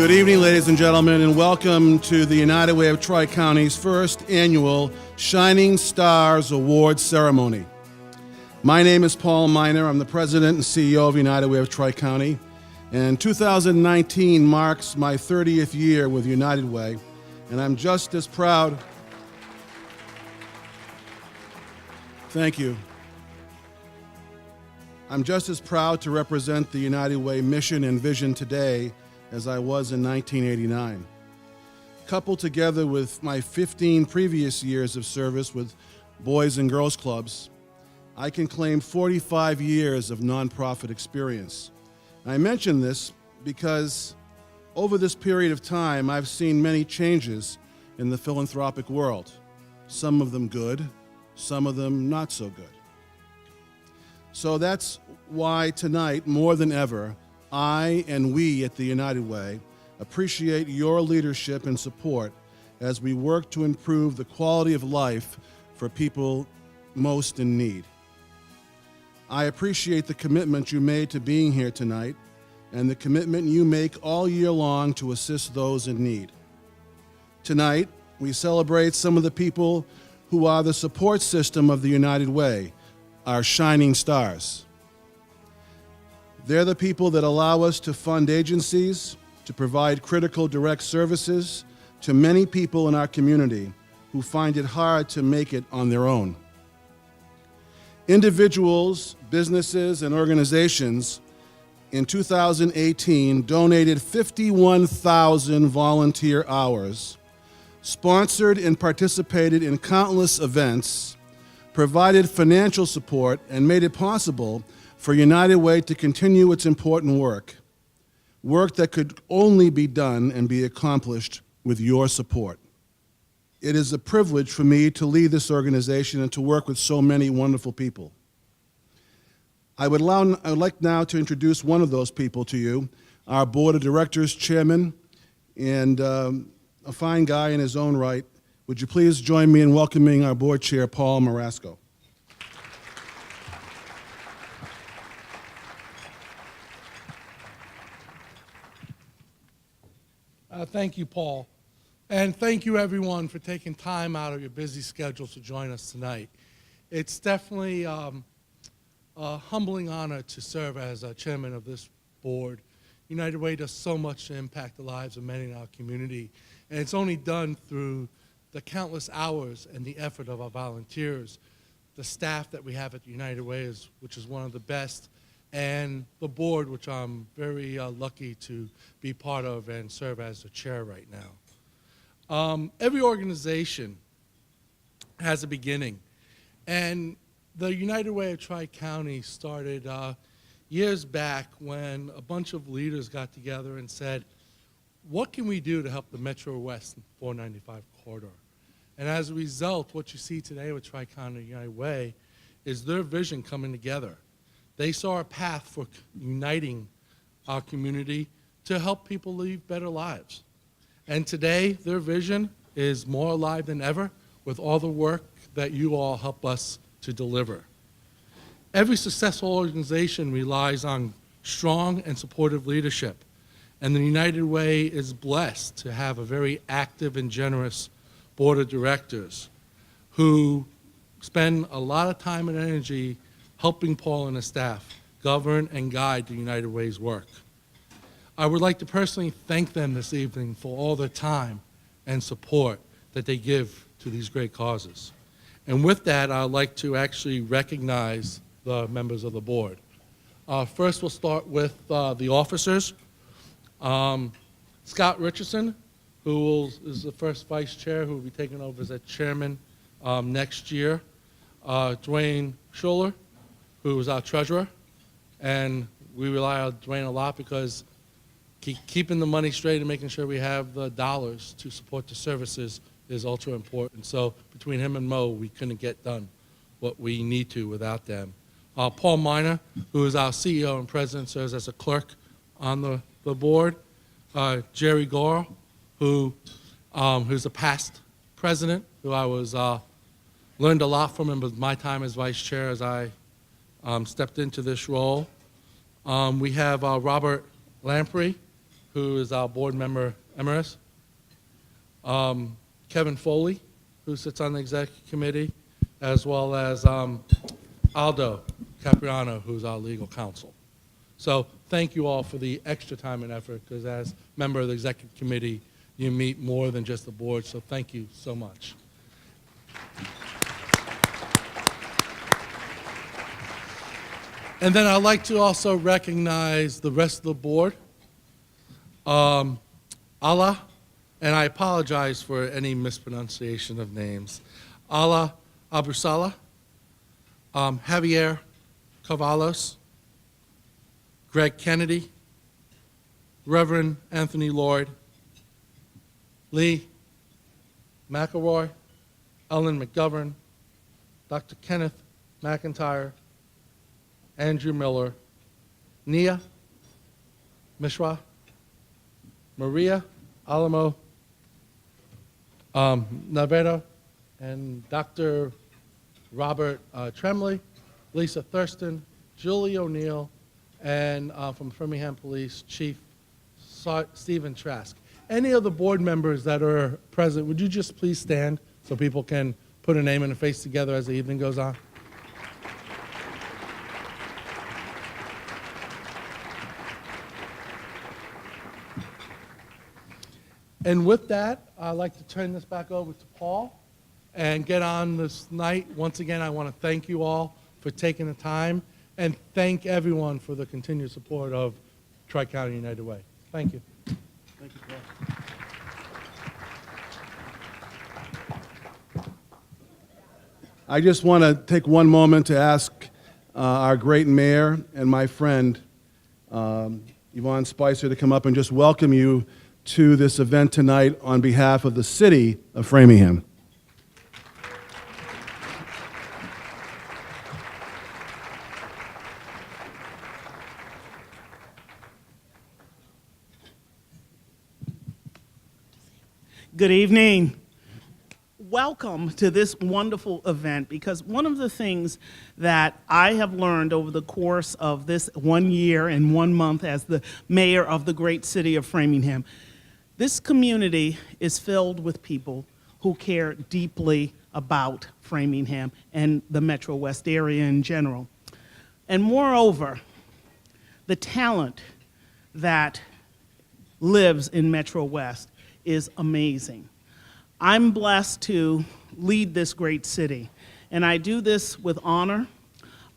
Good evening, ladies and gentlemen, and welcome to the United Way of Tri-County's first annual Shining Stars Awards ceremony. My name is Paul Miner. I'm the president and CEO of United Way of Tri-County, and 2019 marks my 30th year with United Way, and I'm just as proud. Thank you. I'm just as proud to represent the United Way mission and vision today as I was in 1989. Coupled together with my 15 previous years of service with Boys and Girls Clubs, I can claim 45 years of nonprofit experience. I mention this because over this period of time, I've seen many changes in the philanthropic world, some of them good, some of them not so good. So that's why tonight, more than ever, I and we at the United Way appreciate your leadership and support as we work to improve the quality of life for people most in need. I appreciate the commitment you made to being here tonight and the commitment you make all year long to assist those in need. Tonight, we celebrate some of the people who are the support system of the United Way, our shining stars. They're the people that allow us to fund agencies, to provide critical direct services to many people in our community who find it hard to make it on their own. Individuals, businesses, and organizations in 2018 donated 51,000 volunteer hours, sponsored and participated in countless events, provided financial support, and made it possible for United Way to continue its important work that could only be done and be accomplished with your support. It is a privilege for me to lead this organization and to work with so many wonderful people. I would like now to introduce one of those people to you, our Board of Directors Chairman, and a fine guy in his own right. Would you please join me in welcoming our Board Chair, Paul Marasco. Thank you, Paul. And thank you, everyone, for taking time out of your busy schedule to join us tonight. It's definitely a humbling honor to serve as chairman of this board. United Way does so much to impact the lives of many in our community, and it's only done through the countless hours and the effort of our volunteers, the staff that we have at United Way, which is one of the best, and the board, which I'm very lucky to be part of and serve as the chair right now. Every organization has a beginning, and the United Way of Tri-County started years back when a bunch of leaders got together and said, what can we do to help the Metro West 495 corridor? And as a result, what you see today with Tri-County United Way is their vision coming together. They saw a path for uniting our community to help people live better lives. And today, their vision is more alive than ever with all the work that you all help us to deliver. Every successful organization relies on strong and supportive leadership. And the United Way is blessed to have a very active and generous board of directors who spend a lot of time and energy helping Paul and his staff govern and guide the United Way's work. I would like to personally thank them this evening for all their time and support that they give to these great causes. And with that, I'd like to actually recognize the members of the board. First, we'll start with the officers. Scott Richardson, is the first vice chair who will be taking over as a chairman next year. Dwayne Schuller, who is our treasurer, and we rely on Dwayne a lot because keeping the money straight and making sure we have the dollars to support the services is ultra important. So between him and Mo, we couldn't get done what we need to without them. Paul Miner, who is our CEO and president, serves as a clerk on the board. Jerry Gore, who's a past president, who I was Learned a lot from him with my time as vice chair as I stepped into this role. We have Robert Lamprey, who is our board member emeritus. Kevin Foley, who sits on the executive committee, as well as Aldo Capriano, who's our legal counsel. So thank you all for the extra time and effort, because as member of the executive committee, you meet more than just the board, so thank you so much. And then I'd like to also recognize the rest of the board. Allah, and I apologize for any mispronunciation of names. Allah Abusala, Javier Cavalos, Greg Kennedy, Reverend Anthony Lloyd, Lee McElroy, Ellen McGovern, Dr. Kenneth McIntyre, Andrew Miller, Nia Mishra, Maria Alamo, Navarro, and Dr. Robert Tremley, Lisa Thurston, Julie O'Neill, and from Framingham Police, Chief Stephen Trask. Any of the board members that are present, would you just please stand so people can put a name and a face together as the evening goes on? And with that, I'd like to turn this back over to Paul and get on this night. Once again, I want to thank you all for taking the time and thank everyone for the continued support of Tri-County United Way. Thank you. Thank you, Paul. I just want to take one moment to ask our great mayor and my friend, Yvonne Spicer, to come up and just welcome you to this event tonight on behalf of the city of Framingham. Good evening. Welcome to this wonderful event, because one of the things that I have learned over the course of this 1 year and 1 month as the mayor of the great city of Framingham, this community is filled with people who care deeply about Framingham and the Metro West area in general. And moreover, the talent that lives in Metro West is amazing. I'm blessed to lead this great city, and I do this with honor.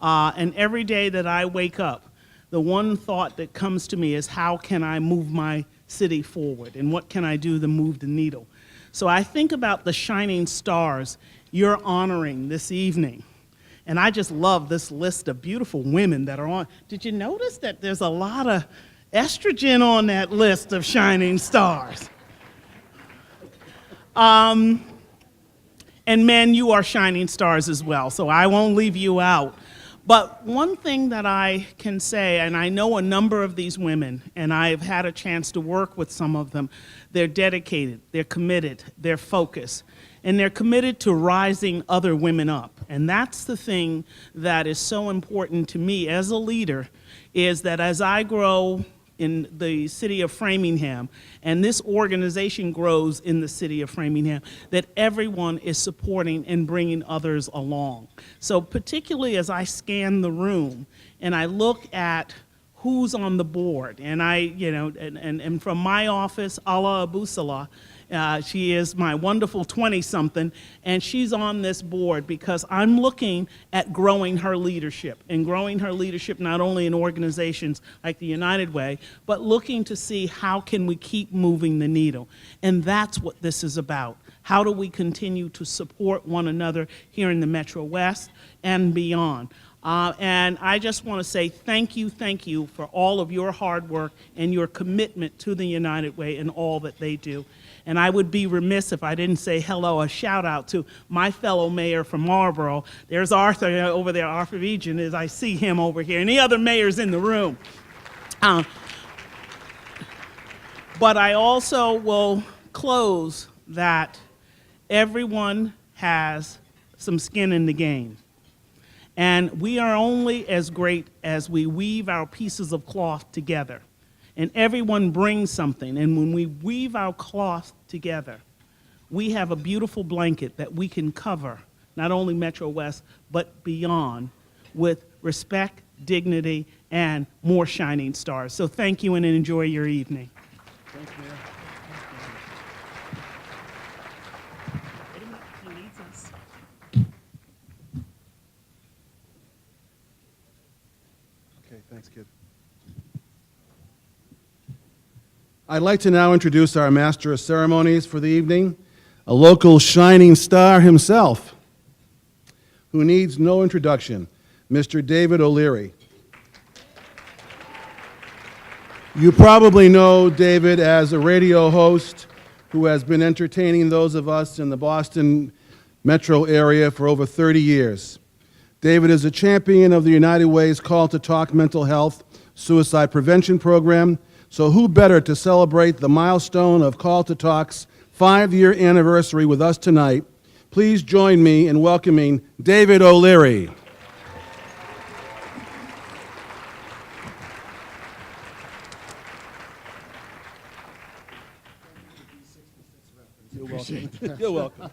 And every day that I wake up, the one thought that comes to me is, how can I move my city forward, and what can I do to move the needle? So I think about the shining stars you're honoring this evening, and I just love this list of beautiful women that are on. Did you notice that there's a lot of estrogen on that list of shining stars? And men, you are shining stars as well, so I won't leave you out. But one thing that I can say, and I know a number of these women, and I've had a chance to work with some of them, they're dedicated, they're committed, they're focused, and they're committed to rising other women up. And that's the thing that is so important to me as a leader, is that as I grow in the city of Framingham, and this organization grows in the city of Framingham, that everyone is supporting and bringing others along. So particularly as I scan the room and I look at who's on the board, and and from my office, Ala Abusala, she is my wonderful 20-something, and she's on this board because I'm looking at growing her leadership, and growing her leadership not only in organizations like the United Way, but looking to see how can we keep moving the needle. And that's what this is about. How do we continue to support one another here in the Metro West and beyond? And I just want to say thank you for all of your hard work and your commitment to the United Way and all that they do. And I would be remiss if I didn't say hello, a shout out to my fellow mayor from Marlboro. There's Arthur over there, Arthur Egan, as I see him over here, and the other mayors in the room. But I also will close that everyone has some skin in the game. And we are only as great as we weave our pieces of cloth together. And everyone brings something. And when we weave our cloth together, we have a beautiful blanket that we can cover not only Metro West, but beyond with respect, dignity, and more shining stars. So thank you and enjoy your evening. Thanks, Mayor. Okay, thanks, kid. I'd like to now introduce our Master of Ceremonies for the evening, a local shining star himself, who needs no introduction, Mr. David O'Leary. You probably know David as a radio host who has been entertaining those of us in the Boston metro area for over 30 years. David is a champion of the United Way's Call to Talk mental health suicide prevention program, so who better to celebrate the milestone of Call to Talk's 5-year anniversary with us tonight. Please join me in welcoming David O'Leary. You're welcome. You're welcome.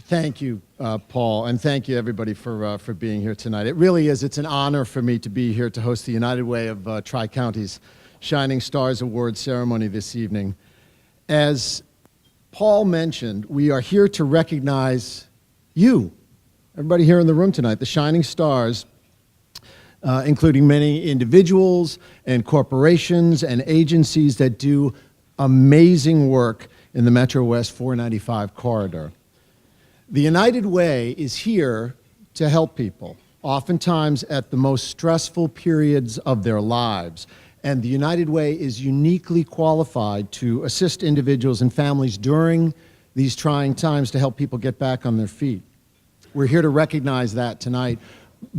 Thank you, Paul, and thank you, everybody, for being here tonight. It really is. It's an honor for me to be here to host the United Way of Tri-County's Shining Stars Award ceremony this evening. As Paul mentioned, we are here to recognize you, everybody here in the room tonight, the Shining Stars, including many individuals and corporations and agencies that do amazing work in the Metro West 495 corridor. The United Way is here to help people, oftentimes at the most stressful periods of their lives. And the United Way is uniquely qualified to assist individuals and families during these trying times to help people get back on their feet. We're here to recognize that tonight.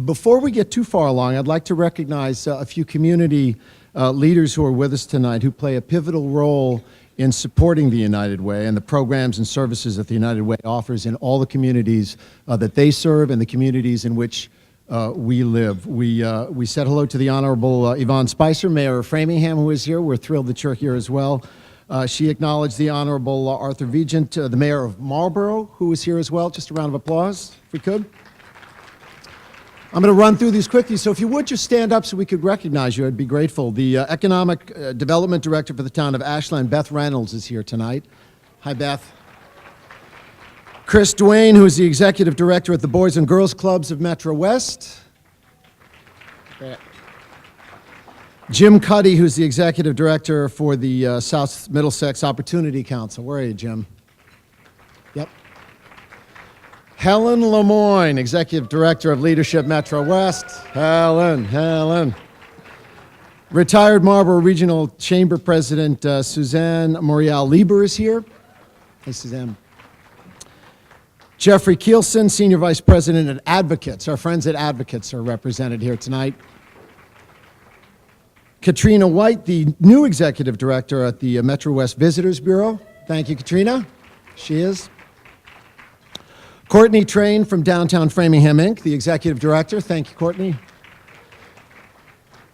Before we get too far along, I'd like to recognize a few community leaders who are with us tonight who play a pivotal role in supporting the United Way and the programs and services that the United Way offers in all the communities that they serve and the communities in which we live. We said hello to the Honorable Yvonne Spicer, Mayor of Framingham, who is here. We're thrilled that you're here as well. She acknowledged the Honorable Arthur Vigent, the Mayor of Marlborough, who is here as well. Just a round of applause, if we could. I'm going to run through these quickly, so if you would just stand up so we could recognize you, I'd be grateful. The Economic Development Director for the town of Ashland, Beth Reynolds, is here tonight. Hi, Beth. Chris Duane, who is the Executive Director at the Boys and Girls Clubs of Metro West. Jim Cuddy, who's the Executive Director for the South Middlesex Opportunity Council. Where are you, Jim? Yep. Helen Lemoyne, Executive Director of Leadership Metro West. Helen. Retired Marlborough Regional Chamber President Suzanne Morial-Lieber is here. Hey, Suzanne. Jeffrey Kielson, Senior Vice President at Advocates. Our friends at Advocates are represented here tonight. Katrina White, the new Executive Director at the Metro West Visitors Bureau. Thank you, Katrina. She is. Courtney Train from Downtown Framingham, Inc., the Executive Director. Thank you, Courtney.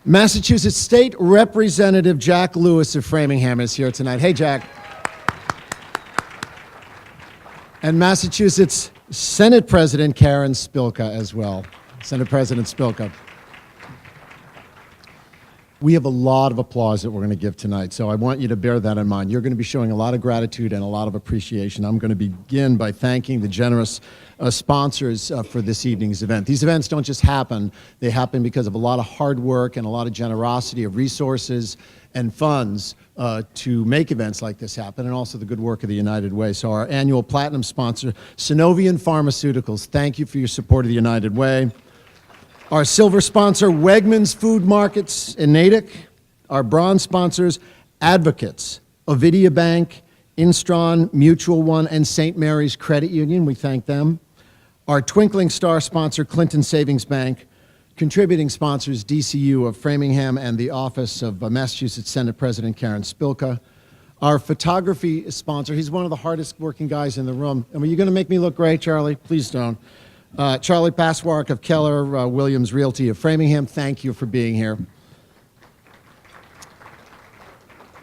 Massachusetts State Representative Jack Lewis of Framingham is here tonight. Hey, Jack. And Massachusetts Senate President Karen Spilka as well. Senate President Spilka. We have a lot of applause that we're going to give tonight, so I want you to bear that in mind. You're going to be showing a lot of gratitude and a lot of appreciation. I'm going to begin by thanking the generous sponsors for this evening's event. These events don't just happen. They happen because of a lot of hard work and a lot of generosity of resources and funds to make events like this happen, and also the good work of the United Way. So our annual platinum sponsor, Synovian Pharmaceuticals, thank you for your support of the United Way. Our silver sponsor, Wegmans Food Markets in Natick. Our bronze sponsors, Advocates, Ovidia Bank, Instron, Mutual One, and St. Mary's Credit Union. We thank them. Our twinkling star sponsor, Clinton Savings Bank. Contributing sponsors, DCU of Framingham and the Office of Massachusetts Senate President Karen Spilka. Our photography sponsor, he's one of the hardest working guys in the room. And are you going to make me look great, Charlie? Please don't. Charlie Paswark of Keller Williams Realty of Framingham, thank you for being here.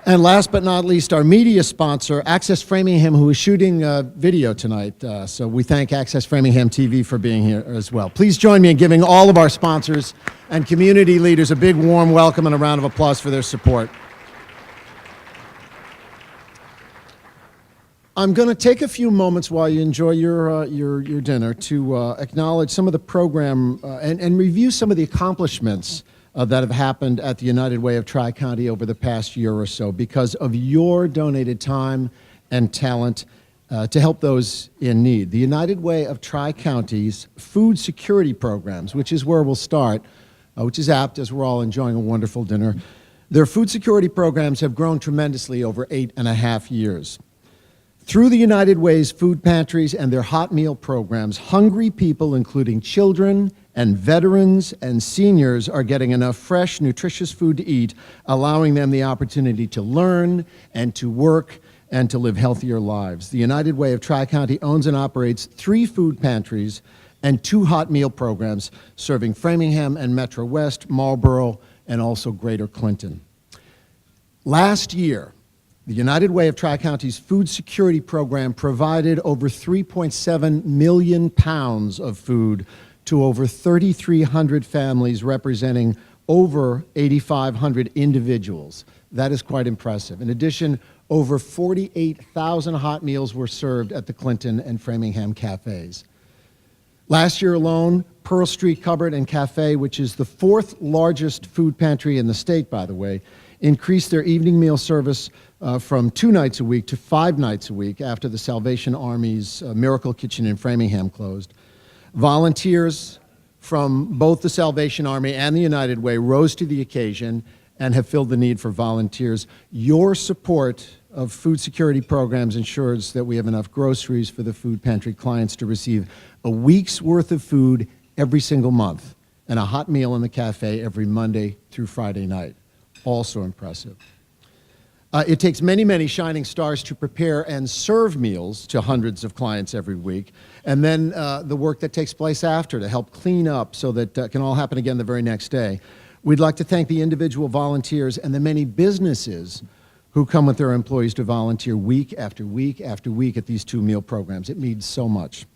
And last but not least, our media sponsor, Access Framingham, who is shooting video tonight. So we thank Access Framingham TV for being here as well. Please join me in giving all of our sponsors and community leaders a big warm welcome and a round of applause for their support. I'm going to take a few moments while you enjoy your dinner to acknowledge some of the program and review some of the accomplishments that have happened at the United Way of Tri-County over the past year or so because of your donated time and talent to help those in need. The United Way of Tri-County's food security programs, which is where we'll start, which is apt as we're all enjoying a wonderful dinner. Their food security programs have grown tremendously over 8.5 years. Through the United Way's food pantries and their hot meal programs, hungry people, including children and veterans and seniors, are getting enough fresh, nutritious food to eat, allowing them the opportunity to learn and to work and to live healthier lives. The United Way of Tri-County owns and operates 3 food pantries and 2 hot meal programs serving Framingham and Metro West, Marlborough, and also Greater Clinton. Last year, the United Way of Tri-County's food security program provided over 3.7 million pounds of food to over 3,300 families representing over 8,500 individuals. That is quite impressive. In addition, over 48,000 hot meals were served at the Clinton and Framingham cafes. Last year alone, Pearl Street Cupboard and Cafe, which is the 4th largest food pantry in the state, by the way, increased their evening meal service from 2 nights a week to 5 nights a week after the Salvation Army's Miracle Kitchen in Framingham closed. Volunteers from both the Salvation Army and the United Way rose to the occasion and have filled the need for volunteers. Your support of food security programs ensures that we have enough groceries for the food pantry clients to receive a week's worth of food every single month and a hot meal in the cafe every Monday through Friday night. Also impressive. It takes many, many shining stars to prepare and serve meals to hundreds of clients every week, and then the work that takes place after to help clean up so that can all happen again the very next day. We'd like to thank the individual volunteers and the many businesses who come with their employees to volunteer week after week after week at these 2 meal programs. It means so much.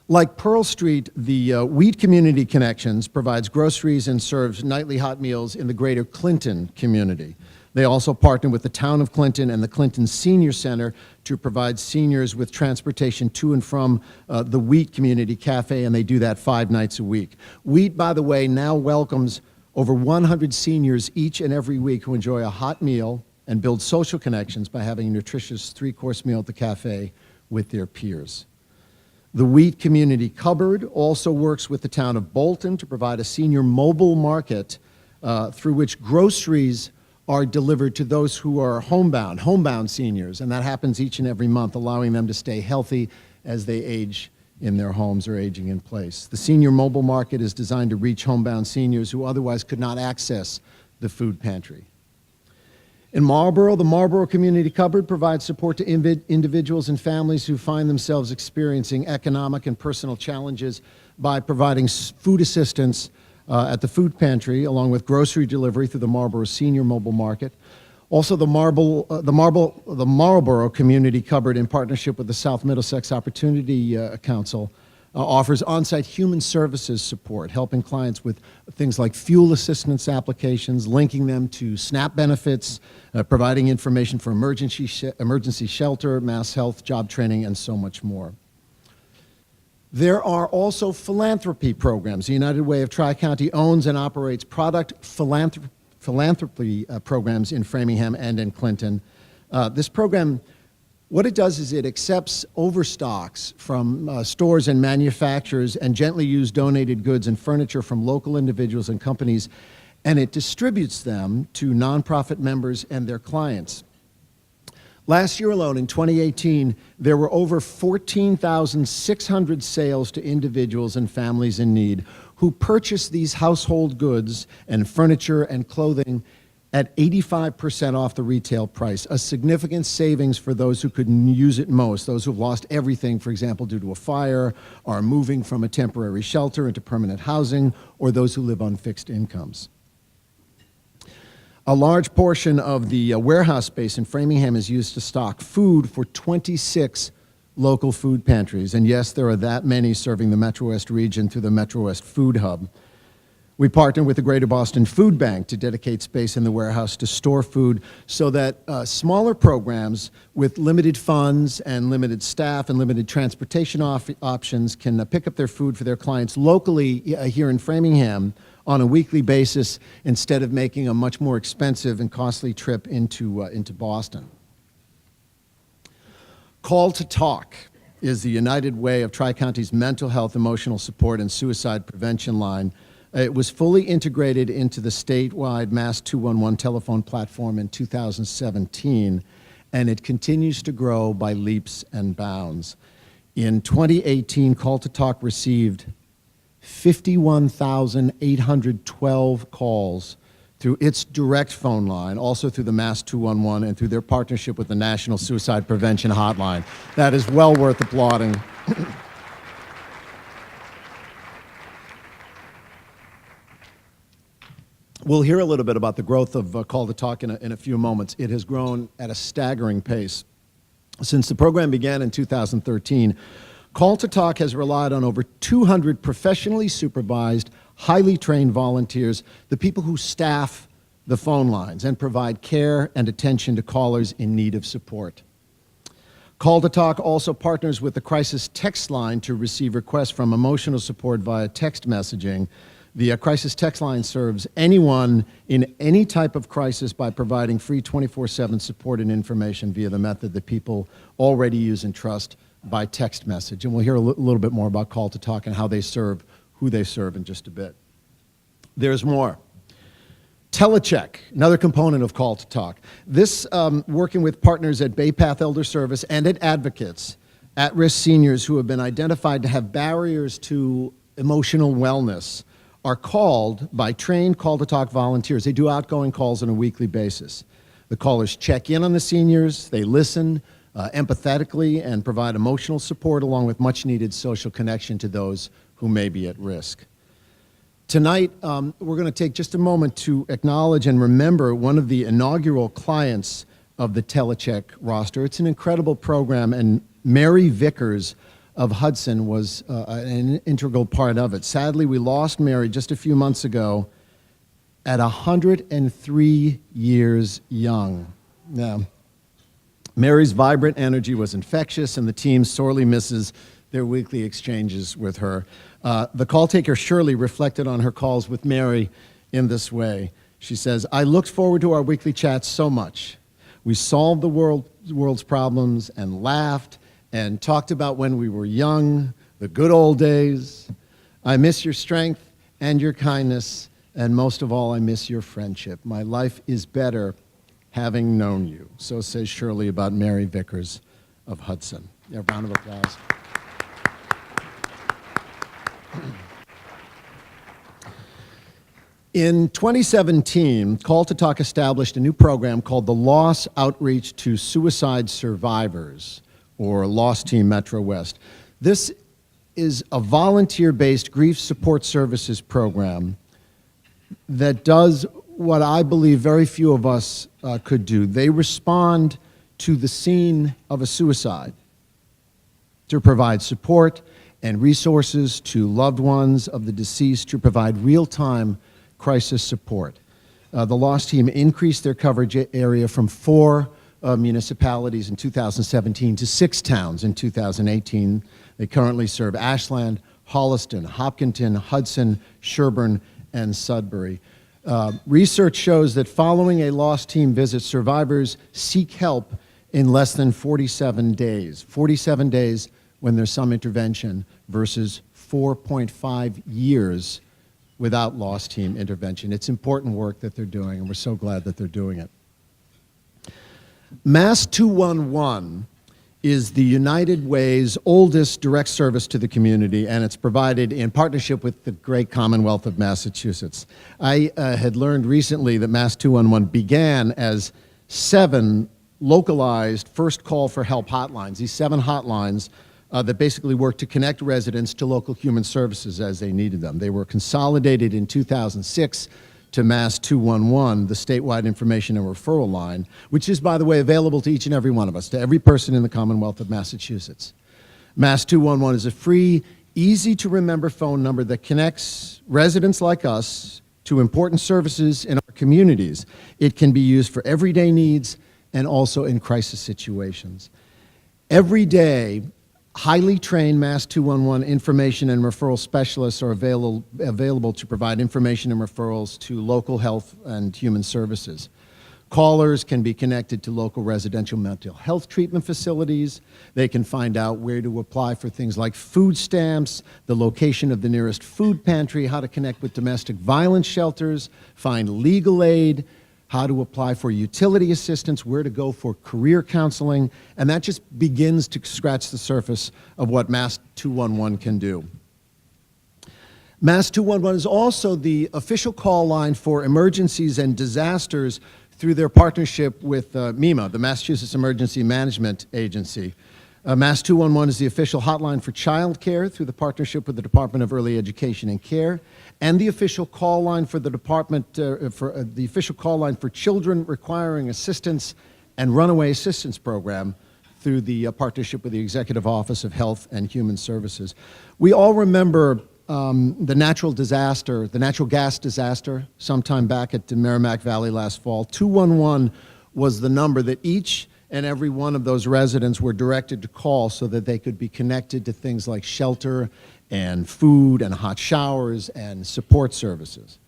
Like Pearl Street, the Wheat Community Connections provides groceries and serves nightly hot meals in the Greater Clinton community. They also partner with the town of Clinton and the Clinton Senior Center to provide seniors with transportation to and from the Wheat Community Cafe, and they do that 5 nights a week. Wheat, by the way, now welcomes over 100 seniors each and every week who enjoy a hot meal and build social connections by having a nutritious 3-course meal at the cafe with their peers. The Wheat Community Cupboard also works with the town of Bolton to provide a senior mobile market through which groceries are delivered to those who are homebound seniors, and that happens each and every month, allowing them to stay healthy as they age in their homes or aging in place. The senior mobile market is designed to reach homebound seniors who otherwise could not access the food pantry. In Marlborough, the Marlborough Community Cupboard provides support to individuals and families who find themselves experiencing economic and personal challenges by providing food assistance at the food pantry, along with grocery delivery through the Marlborough Senior Mobile Market. Also, the Marlborough Community Cupboard, in partnership with the South Middlesex Opportunity Council, offers on-site human services support, helping clients with things like fuel assistance applications, linking them to SNAP benefits, providing information for emergency shelter, mass health, job training, and so much more. There are also philanthropy programs. The United Way of Tri-County owns and operates product philanthropy programs in Framingham and in Clinton. This program, what it does is it accepts overstocks from stores and manufacturers and gently used donated goods and furniture from local individuals and companies, and it distributes them to nonprofit members and their clients. Last year alone, in 2018, there were over 14,600 sales to individuals and families in need who purchased these household goods and furniture and clothing at 85% off the retail price, a significant savings for those who couldn't use it most, those who've lost everything, for example, due to a fire, are moving from a temporary shelter into permanent housing, or those who live on fixed incomes. A large portion of the warehouse space in Framingham is used to stock food for 26 local food pantries. And yes, there are that many serving the Metro West region through the Metro West Food Hub. We partnered with the Greater Boston Food Bank to dedicate space in the warehouse to store food so that smaller programs with limited funds and limited staff and limited transportation options can pick up their food for their clients locally here in Framingham on a weekly basis instead of making a much more expensive and costly trip into Boston. Call to Talk is the United Way of Tri-County's mental health, emotional support, and suicide prevention line. It was fully integrated into the statewide Mass 211 telephone platform in 2017, and it continues to grow by leaps and bounds. In 2018, Call to Talk received 51,812 calls through its direct phone line, also through the Mass 211, and through their partnership with the National Suicide Prevention Hotline. That is well worth applauding. We'll hear a little bit about the growth of Call to Talk in a few moments. It has grown at a staggering pace. Since the program began in 2013, Call to Talk has relied on over 200 professionally supervised, highly trained volunteers, the people who staff the phone lines and provide care and attention to callers in need of support. Call to Talk also partners with the crisis text line to receive requests from emotional support via text messaging. The crisis text line serves anyone in any type of crisis by providing free 24/7 support and information via the method that people already use and trust by text message. And we'll hear a little bit more about Call to Talk and how they serve, who they serve in just a bit. There's more. Telecheck, another component of Call to Talk. This, working with partners at Bay Path Elder Service and at Advocates, at-risk seniors who have been identified to have barriers to emotional wellness, are called by trained Call to Talk volunteers. They do outgoing calls on a weekly basis. The callers check in on the seniors, they listen empathetically and provide emotional support along with much needed social connection to those who may be at risk. Tonight, we're going to take just a moment to acknowledge and remember one of the inaugural clients of the Telecheck roster. It's an incredible program, and Mary Vickers of Hudson was an integral part of it. Sadly, we lost Mary just a few months ago at 103 years young. Now, Mary's vibrant energy was infectious, and the team sorely misses their weekly exchanges with her. The call taker, Shirley, reflected on her calls with Mary in this way. She says, "I looked forward to our weekly chats so much. We solved the world's problems and laughed and talked about when we were young, the good old days. I miss your strength and your kindness, and most of all, I miss your friendship. My life is better having known you." So says Shirley about Mary Vickers of Hudson. A round of applause. In 2017, Call to Talk established a new program called the Loss Outreach to Suicide Survivors, or Loss Team Metro West. This is a volunteer-based grief support services program that does what I believe very few of us could do. They respond to the scene of a suicide to provide support and resources to loved ones of the deceased, to provide real-time crisis support. The Loss Team increased their coverage area from 4 municipalities in 2017 to 6 towns in 2018. They currently serve Ashland, Holliston, Hopkinton, Hudson, Sherburne, and Sudbury. Research shows that following a Loss Team visit, survivors seek help in less than 47 days. 47 days when there's some intervention versus 4.5 years without Loss Team intervention. It's important work that they're doing, and we're so glad that they're doing it. Mass 211 is the United Way's oldest direct service to the community, and it's provided in partnership with the great Commonwealth of Massachusetts. I had learned recently that Mass 211 began as 7 localized first call for help hotlines, these 7 hotlines that basically work to connect residents to local human services as they needed them. They were consolidated in 2006 to Mass 211, the statewide information and referral line, which is, by the way, available to each and every one of us, to every person in the Commonwealth of Massachusetts. Mass 211 is a free, easy-to-remember phone number that connects residents like us to important services in our communities. It can be used for everyday needs and also in crisis situations. Every day, highly trained Mass 211 information and referral specialists are available to provide information and referrals to local health and human services. Callers can be connected to local residential mental health treatment facilities. They can find out where to apply for things like food stamps, the location of the nearest food pantry, how to connect with domestic violence shelters, find legal aid, how to apply for utility assistance, where to go for career counseling, and that just begins to scratch the surface of what Mass 211 can do. Mass 211 is also the official call line for emergencies and disasters through their partnership with MEMA, the Massachusetts Emergency Management Agency. Mass 211 is the official hotline for child care through the partnership with the Department of Early Education and Care, and the official call line for the department the official call line for children requiring assistance and runaway assistance program through the partnership with the Executive Office of Health and Human Services. We all remember the natural gas disaster sometime back at the Merrimack Valley last fall. 211 was the number that each and every one of those residents were directed to call so that they could be connected to things like shelter and food and hot showers and support services.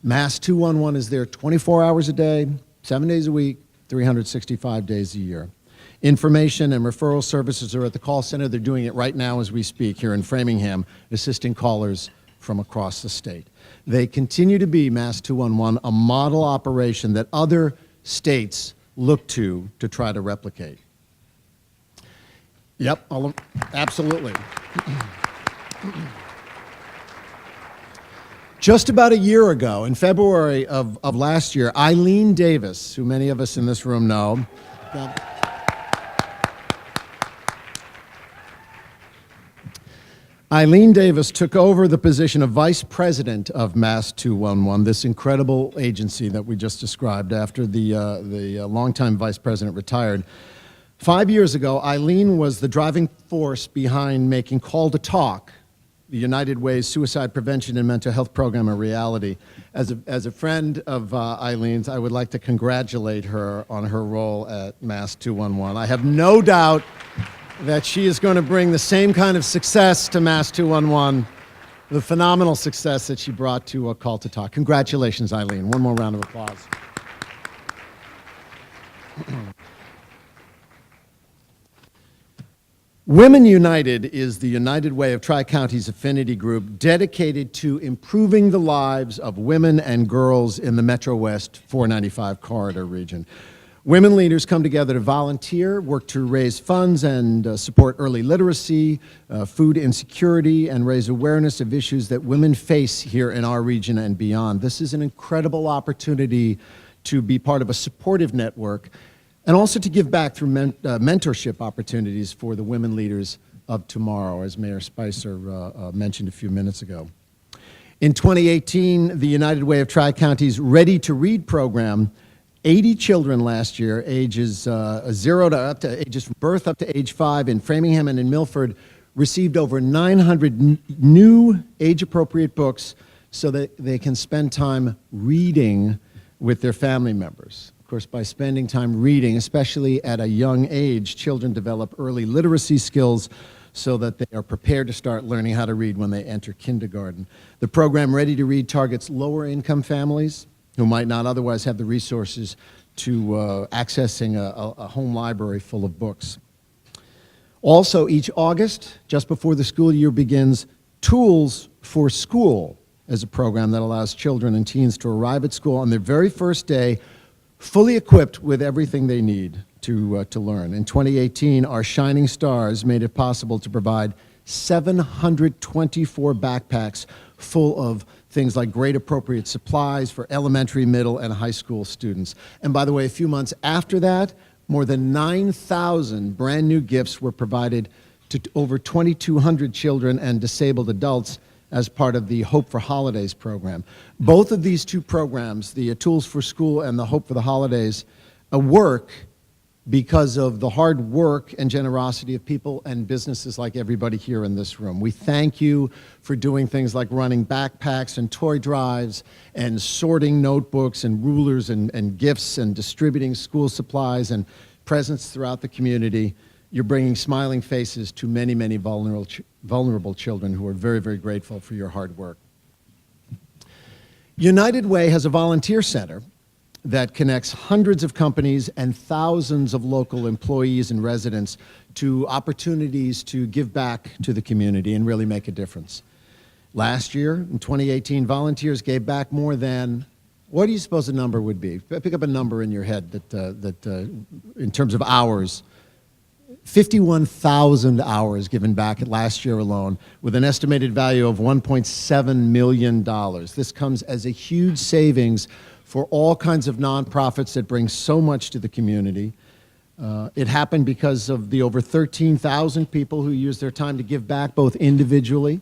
Mass 211 is there 24 hours a day, 7 days a week, 365 days a year. Information and referral services are at the call center. They're doing it right now as we speak here in Framingham, assisting callers from across the state. They continue to be, Mass 211, a model operation that other states look to try to replicate. Yep, absolutely. Just about a year ago, in February of last year, Eileen Davis, who many of us in this room know, Eileen Davis took over the position of Vice President of Mass 211, this incredible agency that we just described after the longtime Vice President retired. 5 years ago, Eileen was the driving force behind making Call to Talk, the United Way's suicide prevention and mental health program, a reality. As a friend of Eileen's, I would like to congratulate her on her role at Mass 211. I have no doubt that she is going to bring the same kind of success to Mass 211, the phenomenal success that she brought to Call to Talk. Congratulations, Eileen. One more round of applause. Women United is the United Way of Tri-Counties affinity group dedicated to improving the lives of women and girls in the Metro West 495 corridor region. Women leaders come together to volunteer, work to raise funds and support early literacy, food insecurity, and raise awareness of issues that women face here in our region and beyond. This is an incredible opportunity to be part of a supportive network and also to give back through mentorship opportunities for the women leaders of tomorrow, as Mayor Spicer mentioned a few minutes ago. In 2018, the United Way of Tri-Counties Ready to Read program, 80 children last year, ages ages from birth up to age 5 in Framingham and in Milford, received over 900 new age-appropriate books so that they can spend time reading with their family members. Of course, by spending time reading, especially at a young age, children develop early literacy skills so that they are prepared to start learning how to read when they enter kindergarten. The program Ready to Read targets lower-income families who might not otherwise have the resources to accessing a home library full of books. Also, each August, just before the school year begins, Tools for School is a program that allows children and teens to arrive at school on their very first day fully equipped with everything they need to learn. In 2018, our Shining Stars made it possible to provide 724 backpacks full of things like grade appropriate supplies for elementary, middle, and high school students. And by the way, a few months after that, more than 9,000 brand new gifts were provided to over 2,200 children and disabled adults as part of the Hope for Holidays program. Both of these two programs, the Tools for School and the Hope for the Holidays, work because of the hard work and generosity of people and businesses like everybody here in this room. We thank you for doing things like running backpacks and toy drives and sorting notebooks and rulers and gifts and distributing school supplies and presents throughout the community. You're bringing smiling faces to many, many vulnerable children who are very, very grateful for your hard work. United Way has a volunteer center that connects hundreds of companies and thousands of local employees and residents to opportunities to give back to the community and really make a difference. Last year, in 2018, volunteers gave back more than, what do you suppose the number would be? Pick up a number in your head that in terms of hours. 51,000 hours given back last year alone, with an estimated value of $1.7 million. This comes as a huge savings for all kinds of nonprofits that bring so much to the community. It happened because of the over 13,000 people who used their time to give back, both individually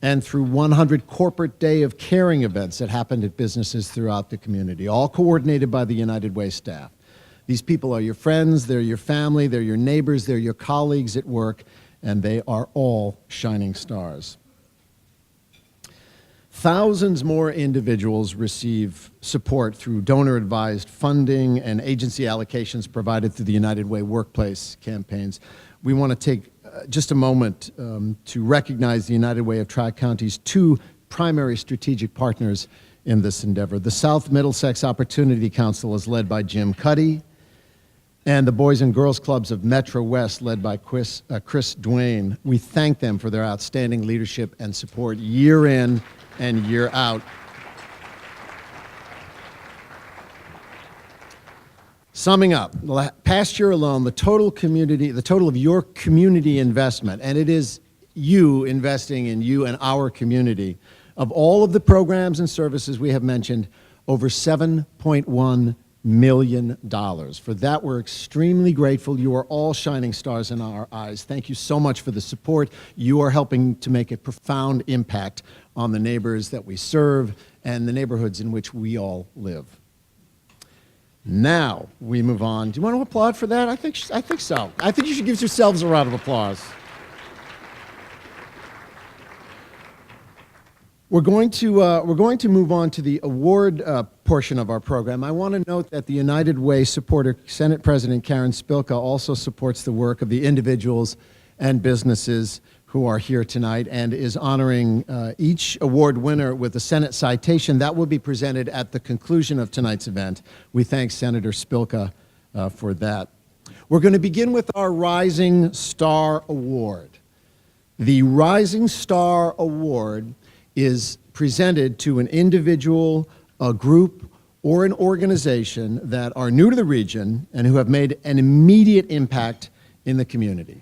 and through 100 corporate Day of Caring events that happened at businesses throughout the community, all coordinated by the United Way staff. These people are your friends, they're your family, they're your neighbors, they're your colleagues at work, and they are all shining stars. Thousands more individuals receive support through donor-advised funding and agency allocations provided through the United Way workplace campaigns. We want to take just a moment to recognize the United Way of Tri-County's two primary strategic partners in this endeavor. The South Middlesex Opportunity Council is led by Jim Cuddy, and the Boys and Girls Clubs of Metro West, led by Chris Duane. We thank them for their outstanding leadership and support year in and year out. Summing up, past year alone, the total of your community investment, and it is you investing in you and our community, of all of the programs and services we have mentioned, over $7.1 million. For that, we're extremely grateful. You are all shining stars in our eyes. Thank you so much for the support. You are helping to make a profound impact on the neighbors that we serve and the neighborhoods in which we all live. Now we move on. Do you want to applaud for that? I think so. I think you should give yourselves a round of applause. We're going to move on to the award portion of our program. I want to note that the United Way supporter, Senate President Karen Spilka, also supports the work of the individuals and businesses who are here tonight and is honoring each award winner with a Senate citation that will be presented at the conclusion of tonight's event. We thank Senator Spilka for that. We're going to begin with our Rising Star Award. The Rising Star Award is presented to an individual, a group, or an organization that are new to the region and who have made an immediate impact in the community.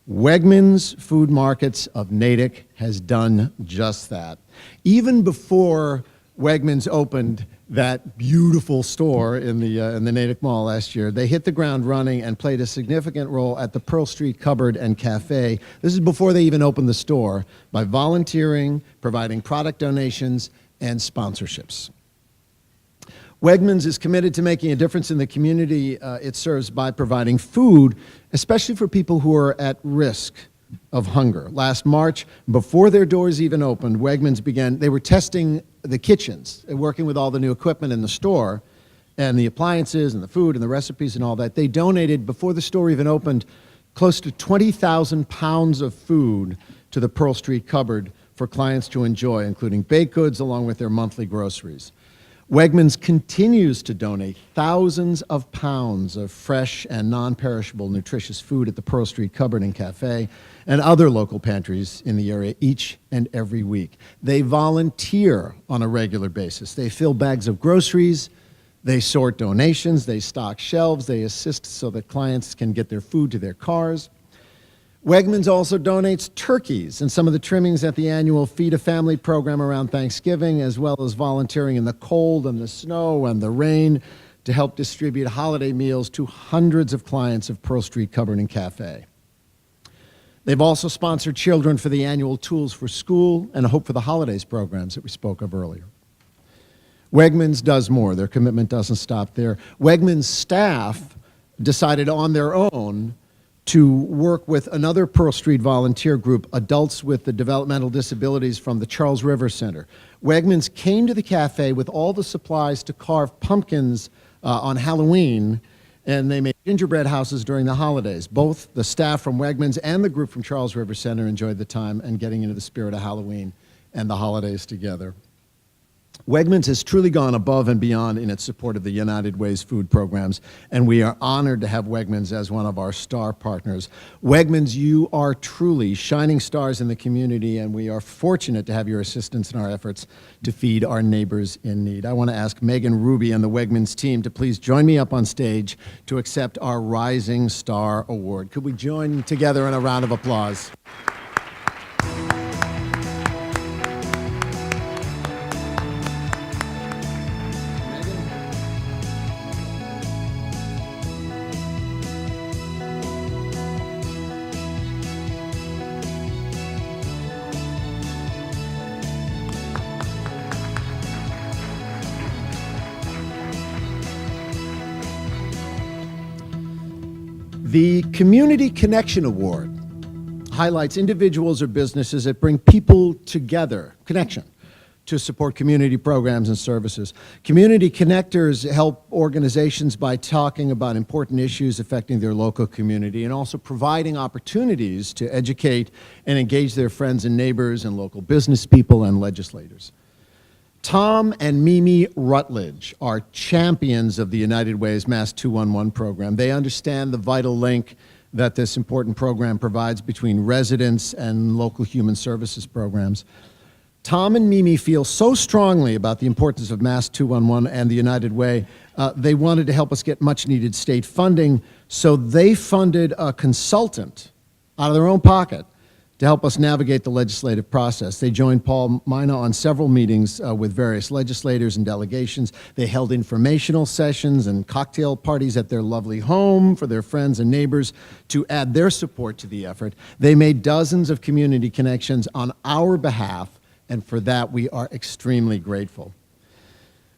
Wegmans Food Markets of Natick has done just that. Even before Wegmans opened that beautiful store in the Natick Mall last year, they hit the ground running and played a significant role at the Pearl Street Cupboard and Cafe. This is before they even opened the store, by volunteering, providing product donations, and sponsorships. Wegmans is committed to making a difference in the community it serves by providing food, especially for people who are at risk of hunger. Last March, before their doors even opened, Wegmans they were testing the kitchens, working with all the new equipment in the store, and the appliances and the food and the recipes and all that. They donated, before the store even opened, close to 20,000 pounds of food to the Pearl Street Cupboard for clients to enjoy, including baked goods along with their monthly groceries. Wegmans continues to donate thousands of pounds of fresh and non-perishable nutritious food at the Pearl Street Cupboard and Cafe and other local pantries in the area each and every week. They volunteer on a regular basis. They fill bags of groceries, They sort donations, they stock shelves, they assist so that clients can get their food to their cars. Wegmans also donates turkeys and some of the trimmings at the annual Feed a Family program around Thanksgiving, as well as volunteering in the cold and the snow and the rain to help distribute holiday meals to hundreds of clients of Pearl Street Cupboard and Cafe. They've also sponsored children for the annual Tools for School and Hope for the Holidays programs that we spoke of earlier. Wegmans does more. Their commitment doesn't stop there. Wegmans staff decided on their own to work with another Pearl Street volunteer group, Adults with the Developmental Disabilities from the Charles River Center. Wegmans came to the cafe with all the supplies to carve pumpkins on Halloween, and they made gingerbread houses during the holidays. Both the staff from Wegmans and the group from Charles River Center enjoyed the time and getting into the spirit of Halloween and the holidays together. Wegmans has truly gone above and beyond in its support of the United Way's food programs, and we are honored to have Wegmans as one of our star partners. Wegmans, you are truly shining stars in the community, and we are fortunate to have your assistance in our efforts to feed our neighbors in need. I want to ask Megan Ruby and the Wegmans team to please join me up on stage to accept our Rising Star Award. Could we join together in a round of applause? The Community Connection Award highlights individuals or businesses that bring people together, connection, to support community programs and services. Community connectors help organizations by talking about important issues affecting their local community and also providing opportunities to educate and engage their friends and neighbors and local business people and legislators. Tom and Mimi Rutledge are champions of the United Way's Mass 211 program. They understand the vital link that this important program provides between residents and local human services programs. Tom and Mimi feel so strongly about the importance of Mass 211 and the United Way, they wanted to help us get much-needed state funding, so they funded a consultant out of their own pocket to help us navigate the legislative process. They joined Paul Mina on several meetings with various legislators and delegations. They held informational sessions and cocktail parties at their lovely home for their friends and neighbors to add their support to the effort. They made dozens of community connections on our behalf, and for that we are extremely grateful.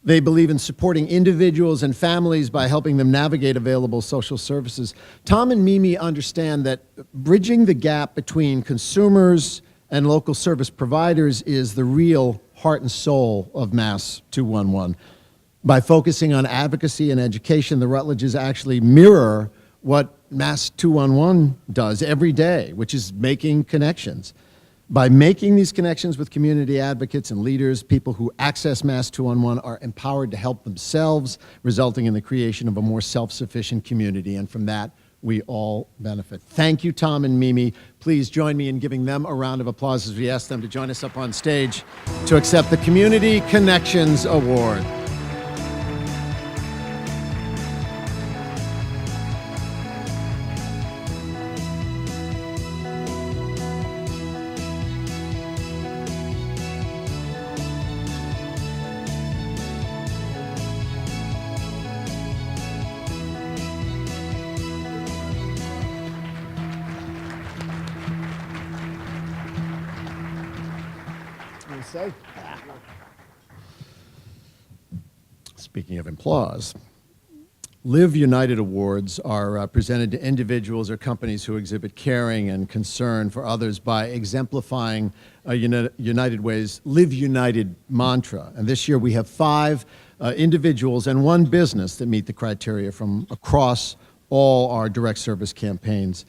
They believe in supporting individuals and families by helping them navigate available social services. Tom and Mimi understand that bridging the gap between consumers and local service providers is the real heart and soul of Mass 211. By focusing on advocacy and education, the Rutledges actually mirror what Mass 211 does every day, which is making connections. By making these connections with community advocates and leaders, people who access Mass 211 are empowered to help themselves, resulting in the creation of a more self-sufficient community, and from that, we all benefit. Thank you, Tom and Mimi. Please join me in giving them a round of applause as we ask them to join us up on stage to accept the Community Connections Award. Speaking of applause, Live United Awards are presented to individuals or companies who exhibit caring and concern for others by exemplifying United Way's Live United mantra. And this year we have 5 individuals and 1 business that meet the criteria from across all our direct service campaigns.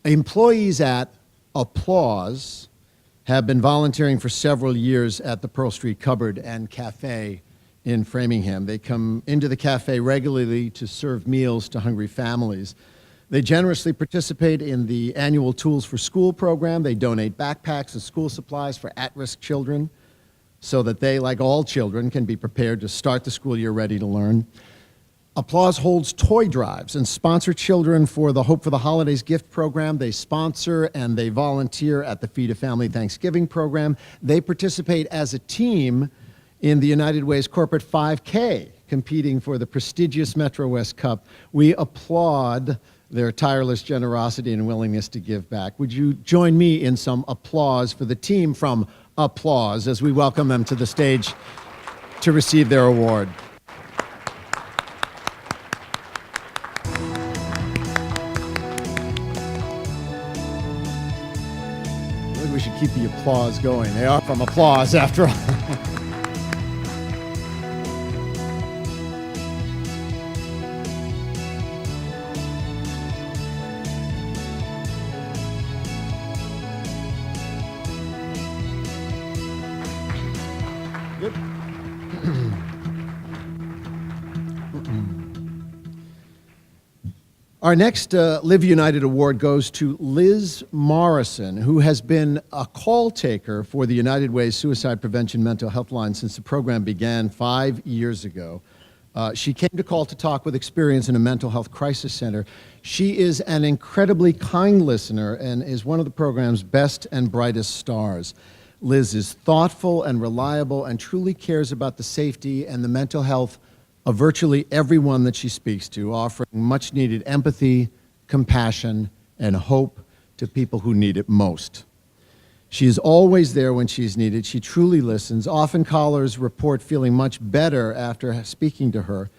Employees at Applause have been volunteering for several years at the Pearl Street Cupboard and Cafe in Framingham. They come into the cafe regularly to serve meals to hungry families. They generously participate in the annual Tools for School program. They donate backpacks and school supplies for at-risk children so that they, like all children, can be prepared to start the school year ready to learn. Applause holds toy drives and sponsor children for the Hope for the Holidays gift program. They sponsor and they volunteer at the Feed a Family Thanksgiving program. They participate as a team in the United Way's Corporate 5K, competing for the prestigious Metro West Cup. We applaud their tireless generosity and willingness to give back. Would you join me in some applause for the team from Applause as we welcome them to the stage to receive their award? We should keep the applause going. They are from Applause, after all. Good. Our next Live United Award goes to Liz Morrison, who has been a call taker for the United Way Suicide Prevention Mental Health Line since the program began 5 years ago. She came to Call to Talk with experience in a mental health crisis center. She is an incredibly kind listener and is one of the program's best and brightest stars. Liz is thoughtful and reliable and truly cares about the safety and the mental health of virtually everyone that she speaks to, offering much-needed empathy, compassion, and hope to people who need it most. She is always there when she's needed. She truly listens. Often callers report feeling much better after speaking to her.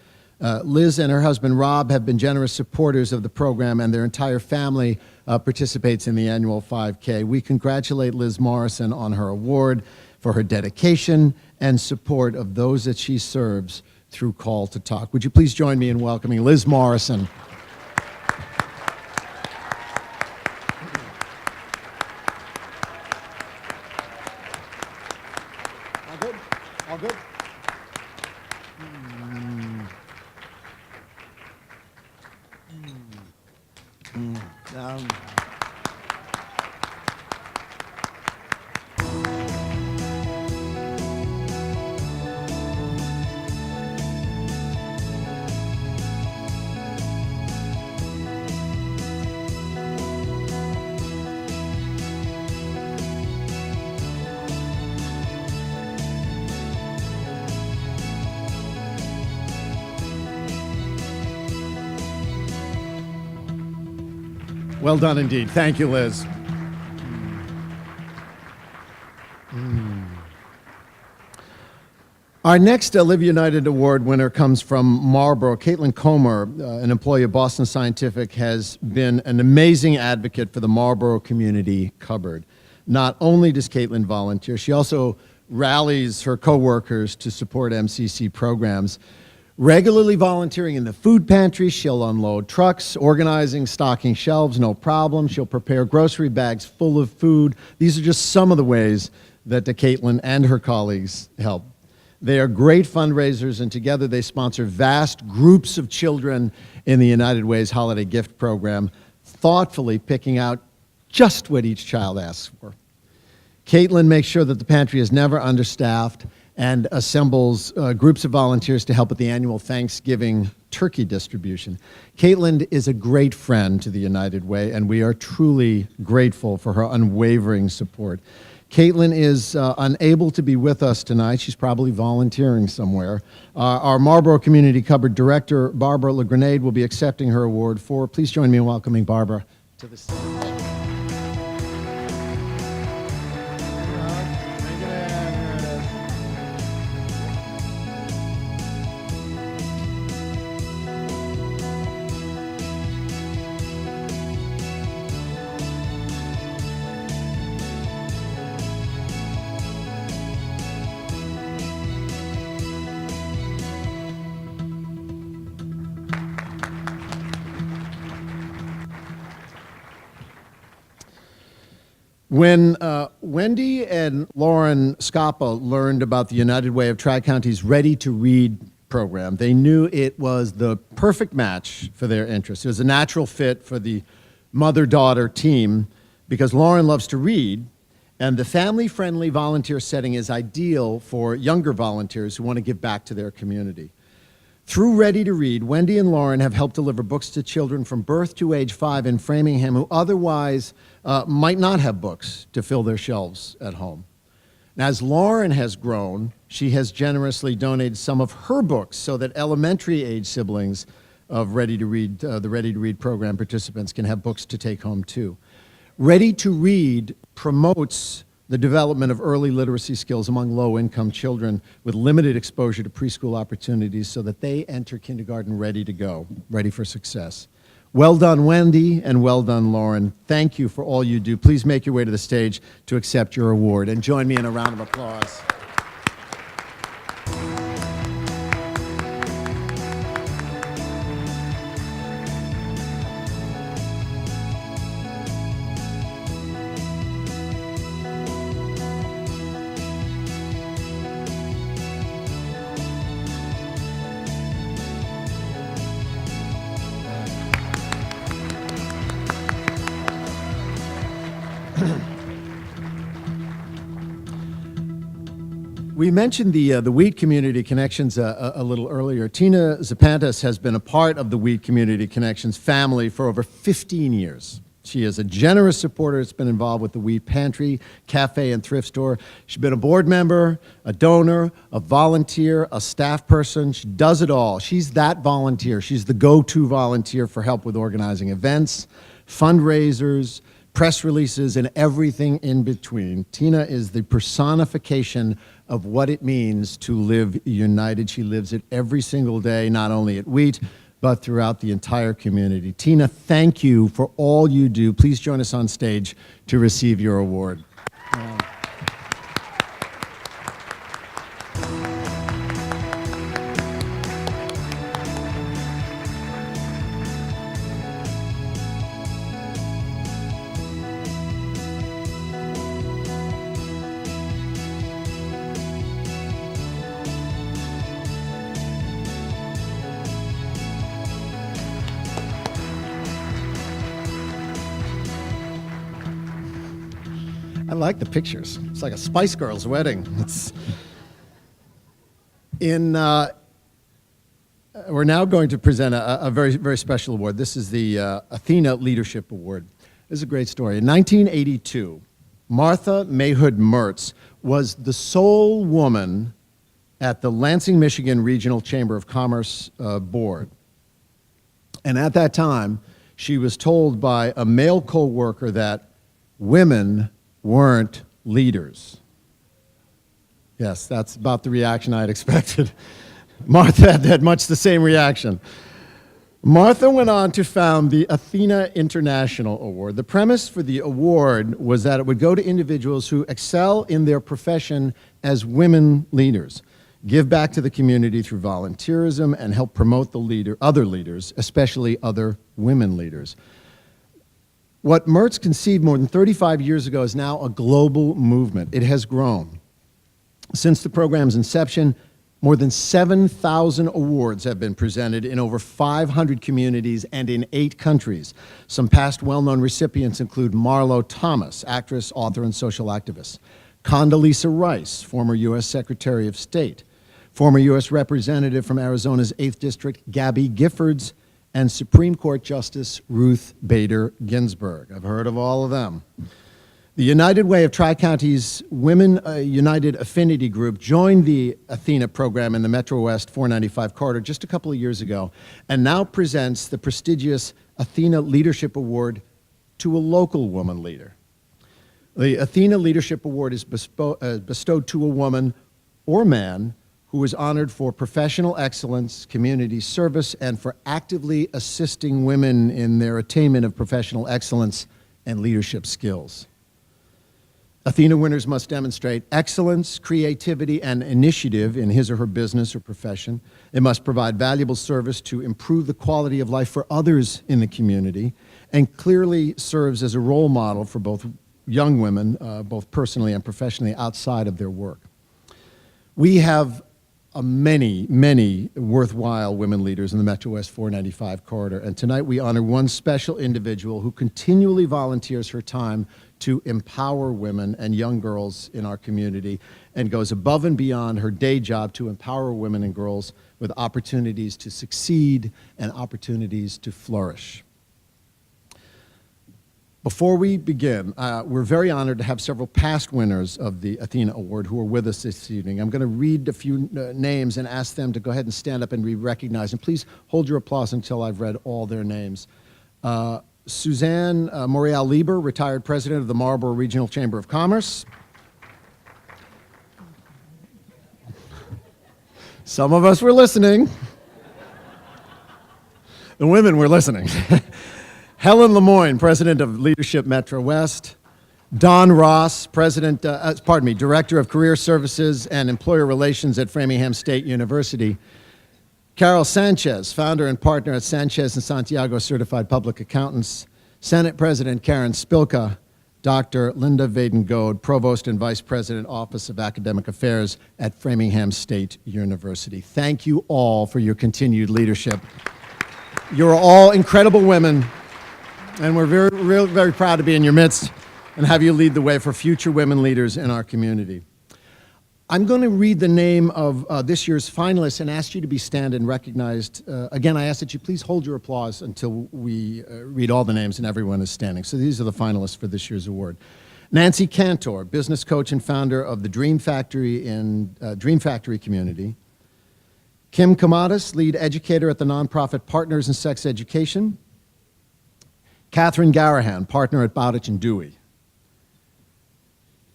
Liz and her husband, Rob, have been generous supporters of the program, and their entire family participates in the annual 5K. We congratulate Liz Morrison on her award for her dedication and support of those that she serves through Call to Talk. Would you please join me in welcoming Liz Morrison? All good? All good? Down. Well done indeed. Thank you, Liz. Our next Live United Award winner comes from Marlboro. Caitlin Comer, an employee of Boston Scientific, has been an amazing advocate for the Marlboro Community Cupboard. Not only does Caitlin volunteer, she also rallies her coworkers to support MCC programs. Regularly volunteering in the food pantry, she'll unload trucks, organizing, stocking shelves, no problem. She'll prepare grocery bags full of food. These are just some of the ways that Caitlin and her colleagues help. They are great fundraisers, and together they sponsor vast groups of children in the United Way's holiday gift program, thoughtfully picking out just what each child asks for. Caitlin makes sure that the pantry is never understaffed and assembles groups of volunteers to help at the annual Thanksgiving turkey distribution. Caitlin is a great friend to the United Way, and we are truly grateful for her unwavering support. Caitlin is unable to be with us tonight. She's probably volunteering somewhere. Our Marlboro Community Cupboard Director, Barbara LaGrenade, will be accepting her award for. Please join me in welcoming Barbara to the stage. When Wendy and Lauren Scappa learned about the United Way of Tri-County's Ready to Read program, they knew it was the perfect match for their interests. It was a natural fit for the mother-daughter team because Lauren loves to read, and the family-friendly volunteer setting is ideal for younger volunteers who want to give back to their community. Through Ready to Read, Wendy and Lauren have helped deliver books to children from birth to age 5 in Framingham who otherwise might not have books to fill their shelves at home. Now, as Lauren has grown, she has generously donated some of her books so that elementary age siblings of Ready to Read, the Ready to Read program participants can have books to take home too. Ready to Read promotes the development of early literacy skills among low-income children with limited exposure to preschool opportunities so that they enter kindergarten ready to go, ready for success. Well done, Wendy, and well done, Lauren. Thank you for all you do. Please make your way to the stage to accept your award, and join me in a round of applause. We mentioned the Wheat Community Connections a little earlier. Tina Zapantas has been a part of the Wheat Community Connections family for over 15 years. She is a generous supporter that's been involved with the Wheat Pantry, Cafe, and Thrift Store. She's been a board member, a donor, a volunteer, a staff person. She does it all. She's that volunteer. She's the go-to volunteer for help with organizing events, fundraisers, press releases, and everything in between. Tina is the personification of what it means to live united. She lives it every single day, not only at Wheat, but throughout the entire community. Tina, thank you for all you do. Please join us on stage to receive your award. I like the pictures. It's like a Spice Girls wedding. We're now going to present a very, very special award. This is the Athena Leadership Award. This is a great story. In 1982, Martha Mayhood Mertz was the sole woman at the Lansing, Michigan Regional Chamber of Commerce board. And at that time, she was told by a male co-worker that women weren't leaders. Yes, that's about the reaction I had expected. Martha had much the same reaction. Martha went on to found the Athena International Award. The premise for the award was that it would go to individuals who excel in their profession as women leaders, give back to the community through volunteerism, and help promote other leaders, especially other women leaders. What Mertz conceived more than 35 years ago is now a global movement. It has grown. Since the program's inception, more than 7,000 awards have been presented in over 500 communities and in 8 countries. Some past well-known recipients include Marlo Thomas, actress, author, and social activist; Condoleezza Rice, former U.S. Secretary of State; former U.S. Representative from Arizona's 8th District, Gabby Giffords; and Supreme Court Justice Ruth Bader Ginsburg. I've heard of all of them. The United Way of Tri-County's Women United Affinity Group joined the Athena program in the Metro West 495 corridor just a couple of years ago, and now presents the prestigious Athena Leadership Award to a local woman leader. The Athena Leadership Award is bestowed to a woman or man who is honored for professional excellence, community service, and for actively assisting women in their attainment of professional excellence and leadership skills. Athena winners must demonstrate excellence, creativity, and initiative in his or her business or profession. They must provide valuable service to improve the quality of life for others in the community, and clearly serves as a role model for both young women, both personally and professionally, outside of their work. We have many, many worthwhile women leaders in the Metro West 495 corridor, and tonight we honor one special individual who continually volunteers her time to empower women and young girls in our community and goes above and beyond her day job to empower women and girls with opportunities to succeed and opportunities to flourish. Before we begin, we're very honored to have several past winners of the Athena Award who are with us this evening. I'm going to read a few names and ask them to go ahead and stand up and be recognized. And please hold your applause until I've read all their names. Suzanne Morial Lieber, retired president of the Marlborough Regional Chamber of Commerce. Some of us were listening. The women were listening. Helen Lemoyne, president of Leadership Metro West. Don Ross, director of Career Services and Employer Relations at Framingham State University. Carol Sanchez, founder and partner at Sanchez and Santiago Certified Public Accountants. Senate President Karen Spilka. Dr. Linda Vaden-Goad, Provost and Vice President, Office of Academic Affairs at Framingham State University. Thank you all for your continued leadership. You're all incredible women, and we're very proud to be in your midst and have you lead the way for future women leaders in our community. I'm going to read the name of this year's finalists and ask you to be stand and recognized. Again, I ask that you please hold your applause until we read all the names and everyone is standing. So these are the finalists for this year's award. Nancy Cantor, business coach and founder of the Dream Factory community. Kim Kamadas, lead educator at the nonprofit Partners in Sex Education. Catherine Garahan, partner at Bowditch and Dewey.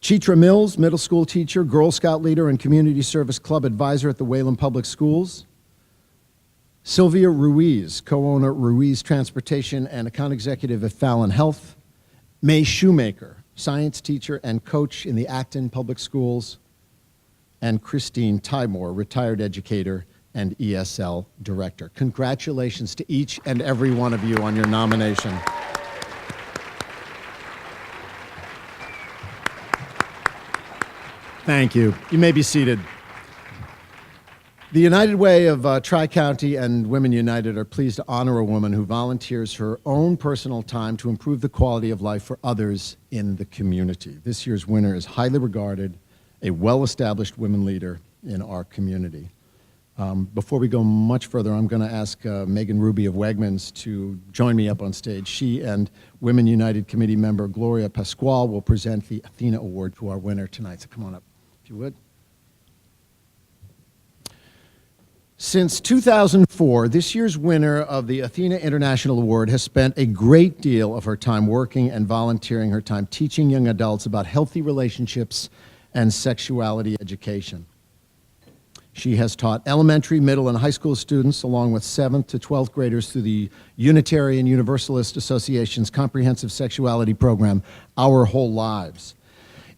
Chitra Mills, middle school teacher, Girl Scout leader, and community service club advisor at the Wayland Public Schools. Sylvia Ruiz, co-owner Ruiz Transportation and account executive at Fallon Health. May Shoemaker, science teacher and coach in the Acton Public Schools. And Christine Tymore, retired educator and ESL director. Congratulations to each and every one of you on your nomination. Thank you. You may be seated. The United Way of Tri-County and Women United are pleased to honor a woman who volunteers her own personal time to improve the quality of life for others in the community. This year's winner is highly regarded, a well-established women leader in our community. Before we go much further, I'm going to ask Megan Ruby of Wegmans to join me up on stage. She and Women United Committee member Gloria Pasquale will present the Athena Award to our winner tonight. So come on up, if you would. Since 2004, this year's winner of the Athena International Award has spent a great deal of her time working and volunteering her time teaching young adults about healthy relationships and sexuality education. She has taught elementary, middle, and high school students, along with 7th to 12th graders, through the Unitarian Universalist Association's comprehensive sexuality program, Our Whole Lives.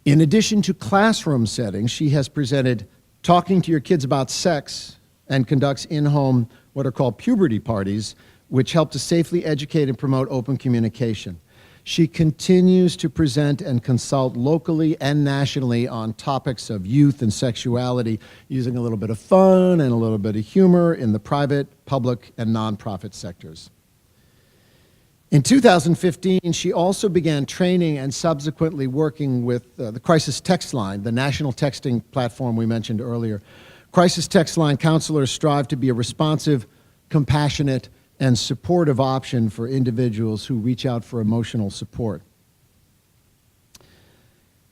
In addition to classroom settings, she has presented Talking to Your Kids About Sex and conducts in-home what are called puberty parties, which help to safely educate and promote open communication. She continues to present and consult locally and nationally on topics of youth and sexuality, using a little bit of fun and a little bit of humor in the private, public, and nonprofit sectors. In 2015, she also began training and subsequently working with the Crisis Text Line, the national texting platform we mentioned earlier. Crisis Text Line counselors strive to be a responsive, compassionate, and supportive option for individuals who reach out for emotional support.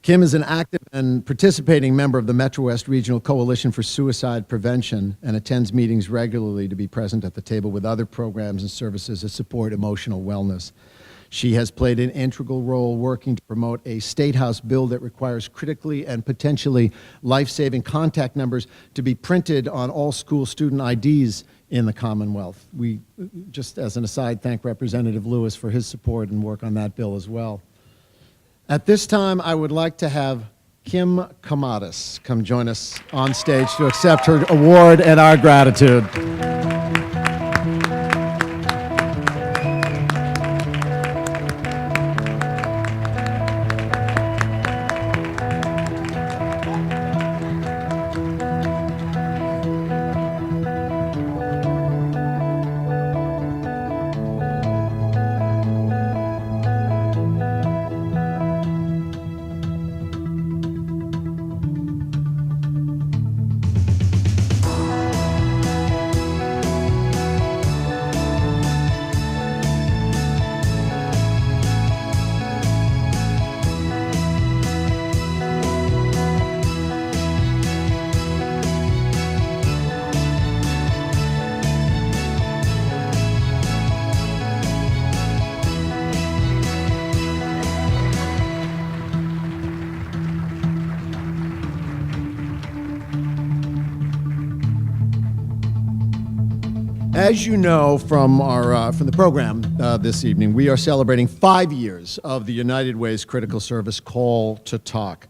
Kim is an active and participating member of the Metro West Regional Coalition for Suicide Prevention and attends meetings regularly to be present at the table with other programs and services that support emotional wellness. She has played an integral role working to promote a State House bill that requires critically and potentially life-saving contact numbers to be printed on all school student IDs in the Commonwealth. We, just as an aside, thank Representative Lewis for his support and work on that bill as well. At this time, I would like to have Kim Kamadas come join us on stage to accept her award and our gratitude. As you know from the program this evening, we are celebrating 5 years of the United Way's critical service Call to Talk.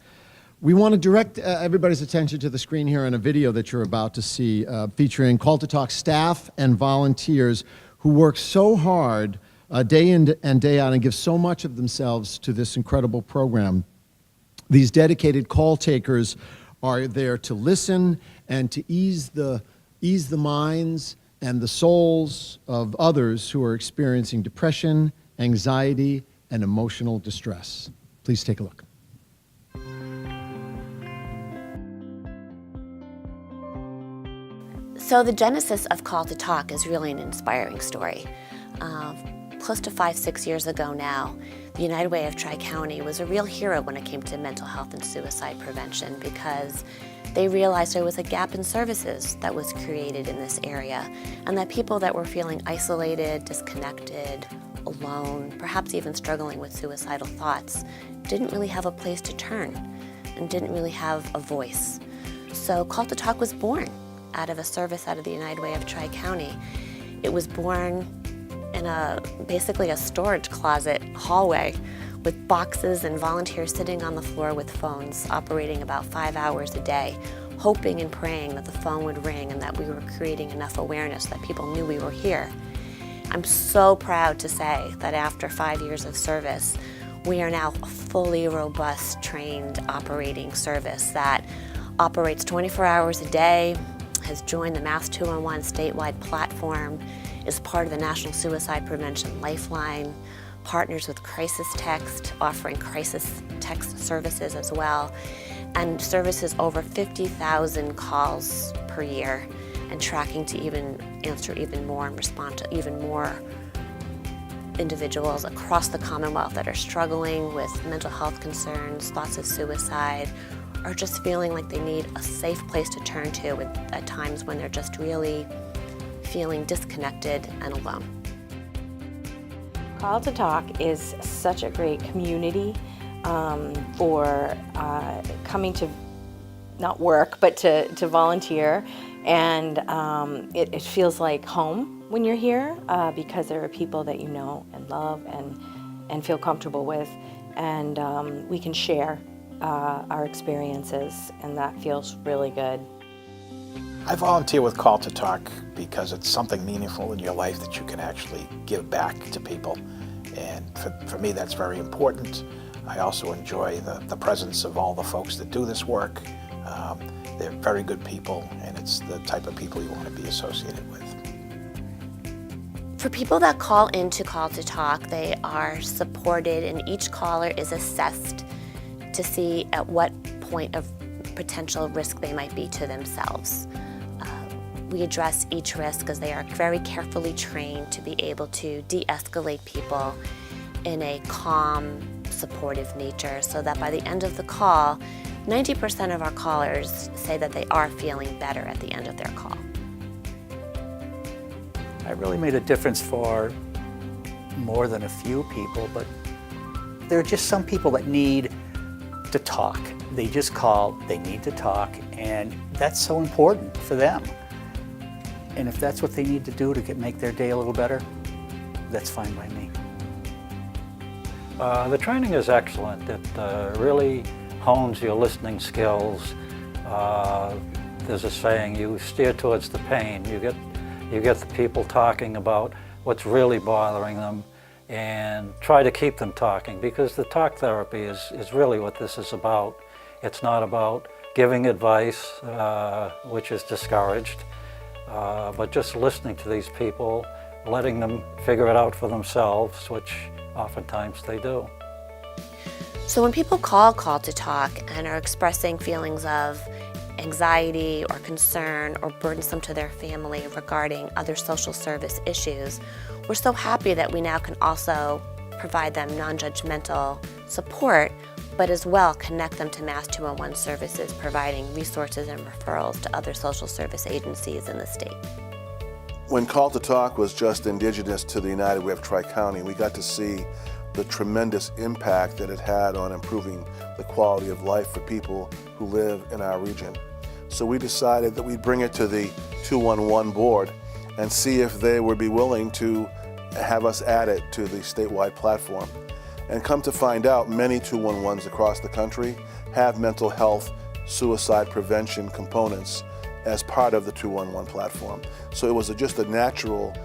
We want to direct everybody's attention to the screen here on a video that you're about to see featuring Call to Talk staff and volunteers who work so hard day in and day out and give so much of themselves to this incredible program. These dedicated call takers are there to listen and to ease the minds and the souls of others who are experiencing depression, anxiety, and emotional distress. Please take a look. So the genesis of Call to Talk is really an inspiring story. Close to 5-6 years ago now, the United Way of Tri-County was a real hero when it came to mental health and suicide prevention because they realized there was a gap in services that was created in this area and that people that were feeling isolated, disconnected, alone, perhaps even struggling with suicidal thoughts, didn't really have a place to turn and didn't really have a voice. So Call to Talk was born out of a service out of the United Way of Tri-County. It was born in basically a storage closet hallway with boxes and volunteers sitting on the floor with phones, operating about 5 hours a day, hoping and praying that the phone would ring and that we were creating enough awareness that people knew we were here. I'm so proud to say that after 5 years of service, we are now a fully robust, trained operating service that operates 24 hours a day, has joined the Mass 211 statewide platform, is part of the National Suicide Prevention Lifeline, partners with Crisis Text, offering crisis text services as well, and services over 50,000 calls per year, and tracking to even answer even more and respond to even more individuals across the Commonwealth that are struggling with mental health concerns, thoughts of suicide, or just feeling like they need a safe place to turn to at times when they're just really feeling disconnected and alone. Call to Talk is such a great community for coming to not work, but to volunteer. And it feels like home when you're here because there are people that you know and love and feel comfortable with. And we can share our experiences, and that feels really good. I volunteer with Call to Talk because it's something meaningful in your life that you can actually give back to people. And for me, that's very important. I also enjoy the presence of all the folks that do this work. They're very good people, and it's the type of people you want to be associated with. For people that call into Call to Talk, they are supported, and each caller is assessed to see at what point of potential risk they might be to themselves. We address each risk as they are very carefully trained to be able to de-escalate people in a calm, supportive nature so that by the end of the call, 90% of our callers say that they are feeling better at the end of their call. I really made a difference for more than a few people, but there are just some people that need to talk. They just call, they need to talk, and that's so important for them. And if that's what they need to do to make their day a little better, that's fine by me. The training is excellent. It really hones your listening skills. There's a saying, you steer towards the pain. You get the people talking about what's really bothering them and try to keep them talking, because the talk therapy is really what this is about. It's not about giving advice, which is discouraged, but just listening to these people, letting them figure it out for themselves, which oftentimes they do. So when people call to Talk and are expressing feelings of anxiety or concern or burdensome to their family regarding other social service issues, we're so happy that we now can also provide them non-judgmental support, but as well connect them to Mass 211 services, providing resources and referrals to other social service agencies in the state. When Call to Talk was just indigenous to the United Way of Tri-County, we got to see the tremendous impact that it had on improving the quality of life for people who live in our region. So we decided that we'd bring it to the 211 board and see if they would be willing to have us add it to the statewide platform. And come to find out, many 211s across the country have mental health suicide prevention components as part of the 211 platform. So it was just a natural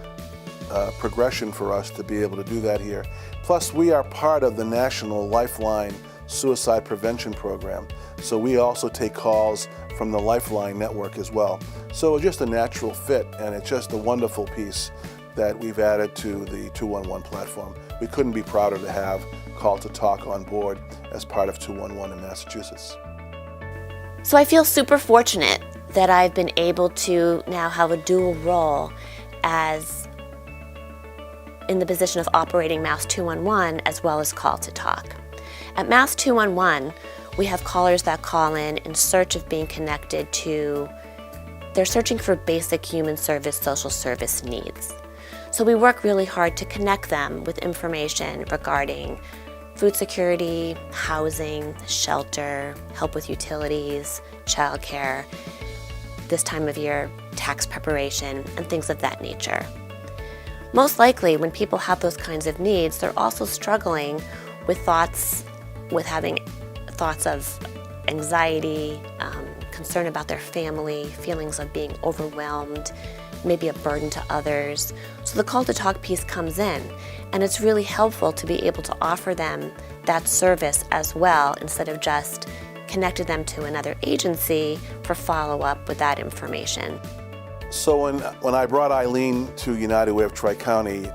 progression for us to be able to do that here. Plus, we are part of the National Lifeline Suicide Prevention Program, so we also take calls from the Lifeline network as well. So it's just a natural fit, and it's just a wonderful piece that we've added to the 211 platform. We couldn't be prouder to have Call to Talk on board as part of 211 in Massachusetts. So I feel super fortunate that I've been able to now have a dual role as in the position of operating Mass 211 as well as Call to Talk. At Mass 211, we have callers that call in search of being connected to, they're searching for basic human service, social service needs. So we work really hard to connect them with information regarding food security, housing, shelter, help with utilities, childcare, this time of year, tax preparation, and things of that nature. Most likely, when people have those kinds of needs, they're also struggling with having thoughts of anxiety, concern about their family, feelings of being overwhelmed, maybe a burden to others. So the Call to Talk piece comes in, and it's really helpful to be able to offer them that service as well, instead of just connecting them to another agency for follow-up with that information. So when I brought Eileen to United Way of Tri-County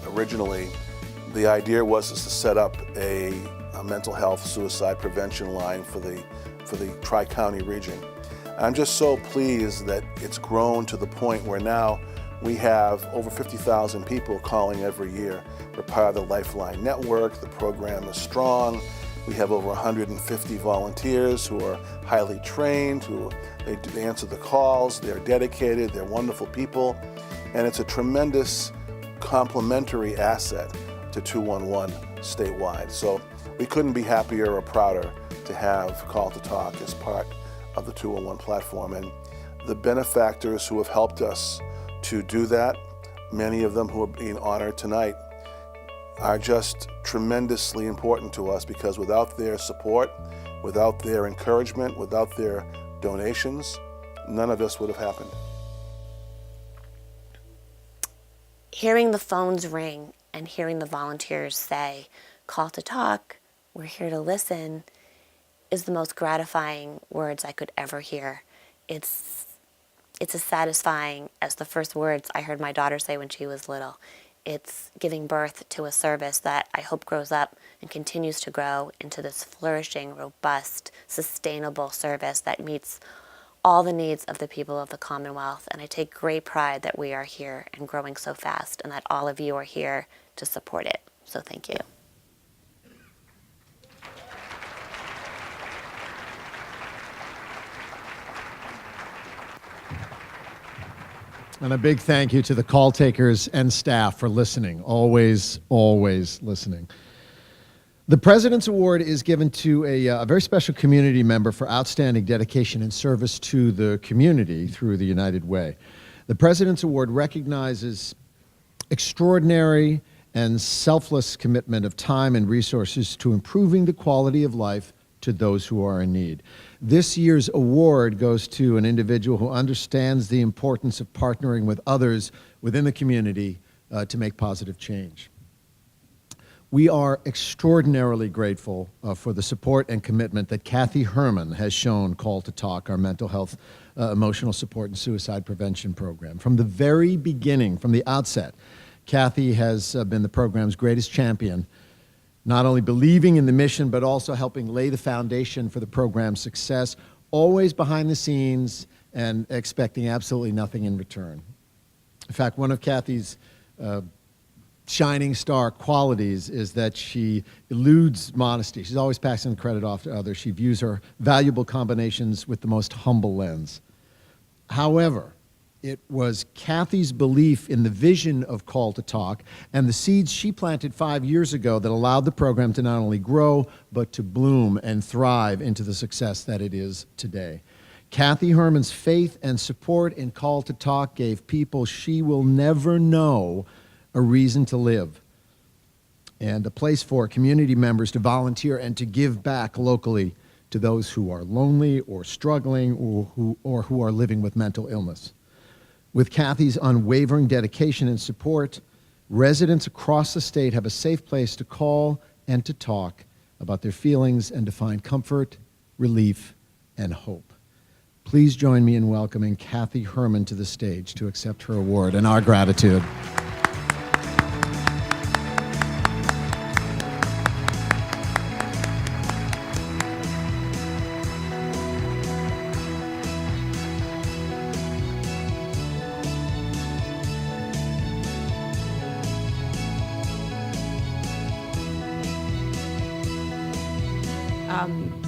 originally, the idea was to set up a mental health suicide prevention line for the Tri-County region. I'm just so pleased that it's grown to the point where now we have over 50,000 people calling every year. We're part of the Lifeline network. The program is strong. We have over 150 volunteers who are highly trained, they answer the calls, they're dedicated, they're wonderful people, and it's a tremendous complementary asset to 211 statewide. So we couldn't be happier or prouder to have Call to Talk as part of the 211 platform. And the benefactors who have helped us to do that, many of them who are being honored tonight, are just tremendously important to us, because without their support, without their encouragement, without their donations, none of this would have happened. Hearing the phones ring and hearing the volunteers say, "Call to Talk, we're here to listen," is the most gratifying words I could ever hear. It's as satisfying as the first words I heard my daughter say when she was little. It's giving birth to a service that I hope grows up and continues to grow into this flourishing, robust, sustainable service that meets all the needs of the people of the Commonwealth. And I take great pride that we are here and growing so fast, and that all of you are here to support it. So thank you. And a big thank you to the call takers and staff for listening, always, always listening. The President's Award is given to a very special community member for outstanding dedication and service to the community through the United Way. The President's Award recognizes extraordinary and selfless commitment of time and resources to improving the quality of life to those who are in need. This year's award goes to an individual who understands the importance of partnering with others within the community to make positive change. We are extraordinarily grateful for the support and commitment that Kathy Herman has shown Call to Talk, our mental health, emotional support, and suicide prevention program. From the very beginning, from the outset, Kathy has been the program's greatest champion, not only believing in the mission, but also helping lay the foundation for the program's success, always behind the scenes and expecting absolutely nothing in return. In fact, one of Kathy's shining star qualities is that she eludes modesty. She's always passing credit off to others. She views her valuable combinations with the most humble lens. However, it was Kathy's belief in the vision of Call to Talk and the seeds she planted 5 years ago that allowed the program to not only grow, but to bloom and thrive into the success that it is today. Kathy Herman's faith and support in Call to Talk gave people she will never know a reason to live and a place for community members to volunteer and to give back locally to those who are lonely or struggling or who are living with mental illness. With Kathy's unwavering dedication and support, residents across the state have a safe place to call and to talk about their feelings and to find comfort, relief, and hope. Please join me in welcoming Kathy Herman to the stage to accept her award and our gratitude.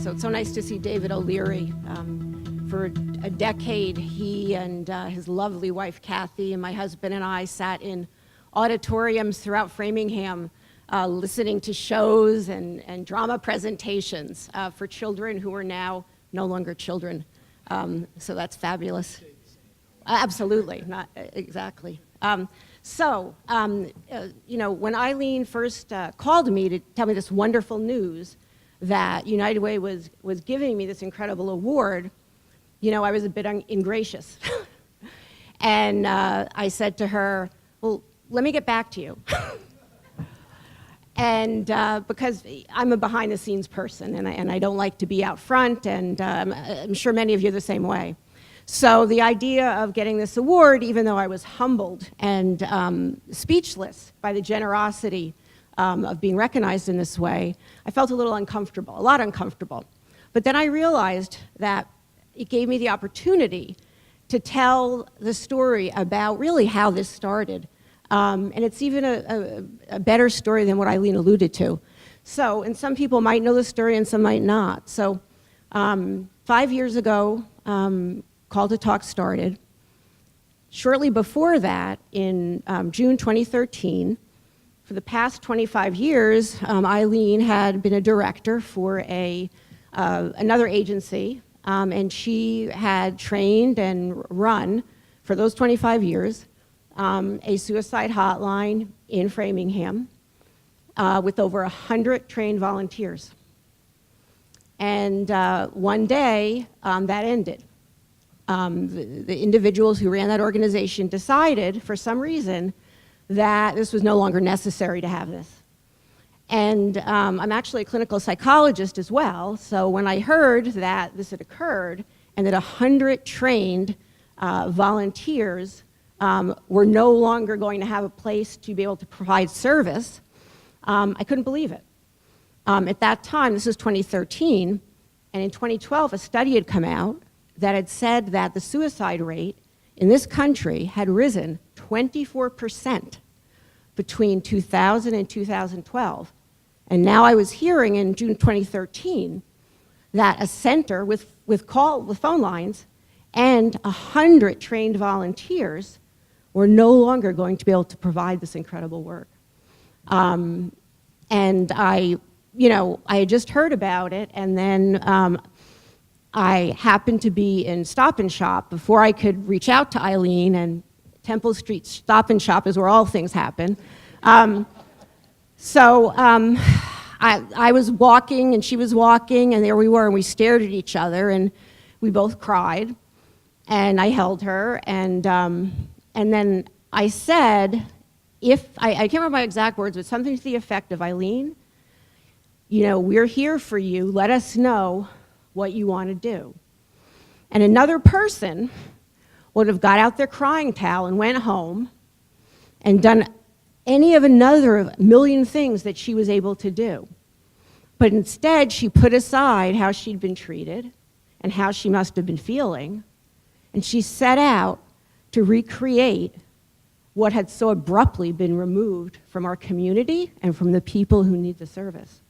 So it's so nice to see David O'Leary. For a decade, he and his lovely wife, Kathy, and my husband and I sat in auditoriums throughout Framingham listening to shows and drama presentations for children who are now no longer children. So that's fabulous. Absolutely, not exactly. You know, when Eileen first called me to tell me this wonderful news that United Way was giving me this incredible award, you know, I was a bit ingracious. And I said to her, well, let me get back to you. And because I'm a behind-the-scenes person, and I don't like to be out front, and I'm sure many of you are the same way. So the idea of getting this award, even though I was humbled and speechless by the generosity of being recognized in this way, I felt a little uncomfortable, a lot uncomfortable. But then I realized that it gave me the opportunity to tell the story about really how this started. And it's even a better story than what Eileen alluded to. So, and some people might know the story and some might not. So 5 years ago, Call to Talk started. Shortly before that, in June 2013, for the past 25 years, Eileen had been a director for another agency, and she had trained and run, for those 25 years, a suicide hotline in Framingham with over 100 trained volunteers. And one day, that ended. The individuals who ran that organization decided, for some reason, that this was no longer necessary to have this. And I'm actually a clinical psychologist as well, so when I heard that this had occurred and that 100 trained volunteers were no longer going to have a place to be able to provide service, I couldn't believe it. At that time, this was 2013, and in 2012, a study had come out that had said that the suicide rate in this country had risen 24% between 2000 and 2012. And now I was hearing in June 2013 that a center with phone lines and 100 trained volunteers were no longer going to be able to provide this incredible work. And I had just heard about it, and then I happened to be in Stop and Shop before I could reach out to Eileen, and Temple Street Stop and Shop is where all things happen. I was walking and she was walking, and there we were, and we stared at each other, and we both cried, and I held her, and then I said, I can't remember my exact words, but something to the effect of, Eileen, you know, we're here for you, let us know what you want to do. And another person would have got out their crying towel and went home and done any of another million things that she was able to do. But instead, she put aside how she'd been treated and how she must have been feeling, and she set out to recreate what had so abruptly been removed from our community and from the people who need the service.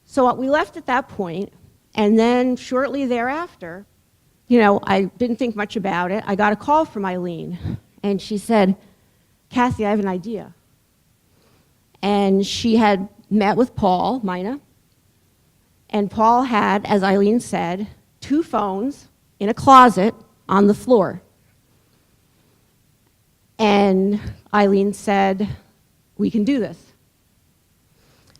So we left at that point, and then shortly thereafter, you know, I didn't think much about it. I got a call from Eileen, and she said, Kathy, I have an idea. And she had met with Paul Mina, and Paul had, as Eileen said, 2 phones in a closet on the floor. And Eileen said, we can do this.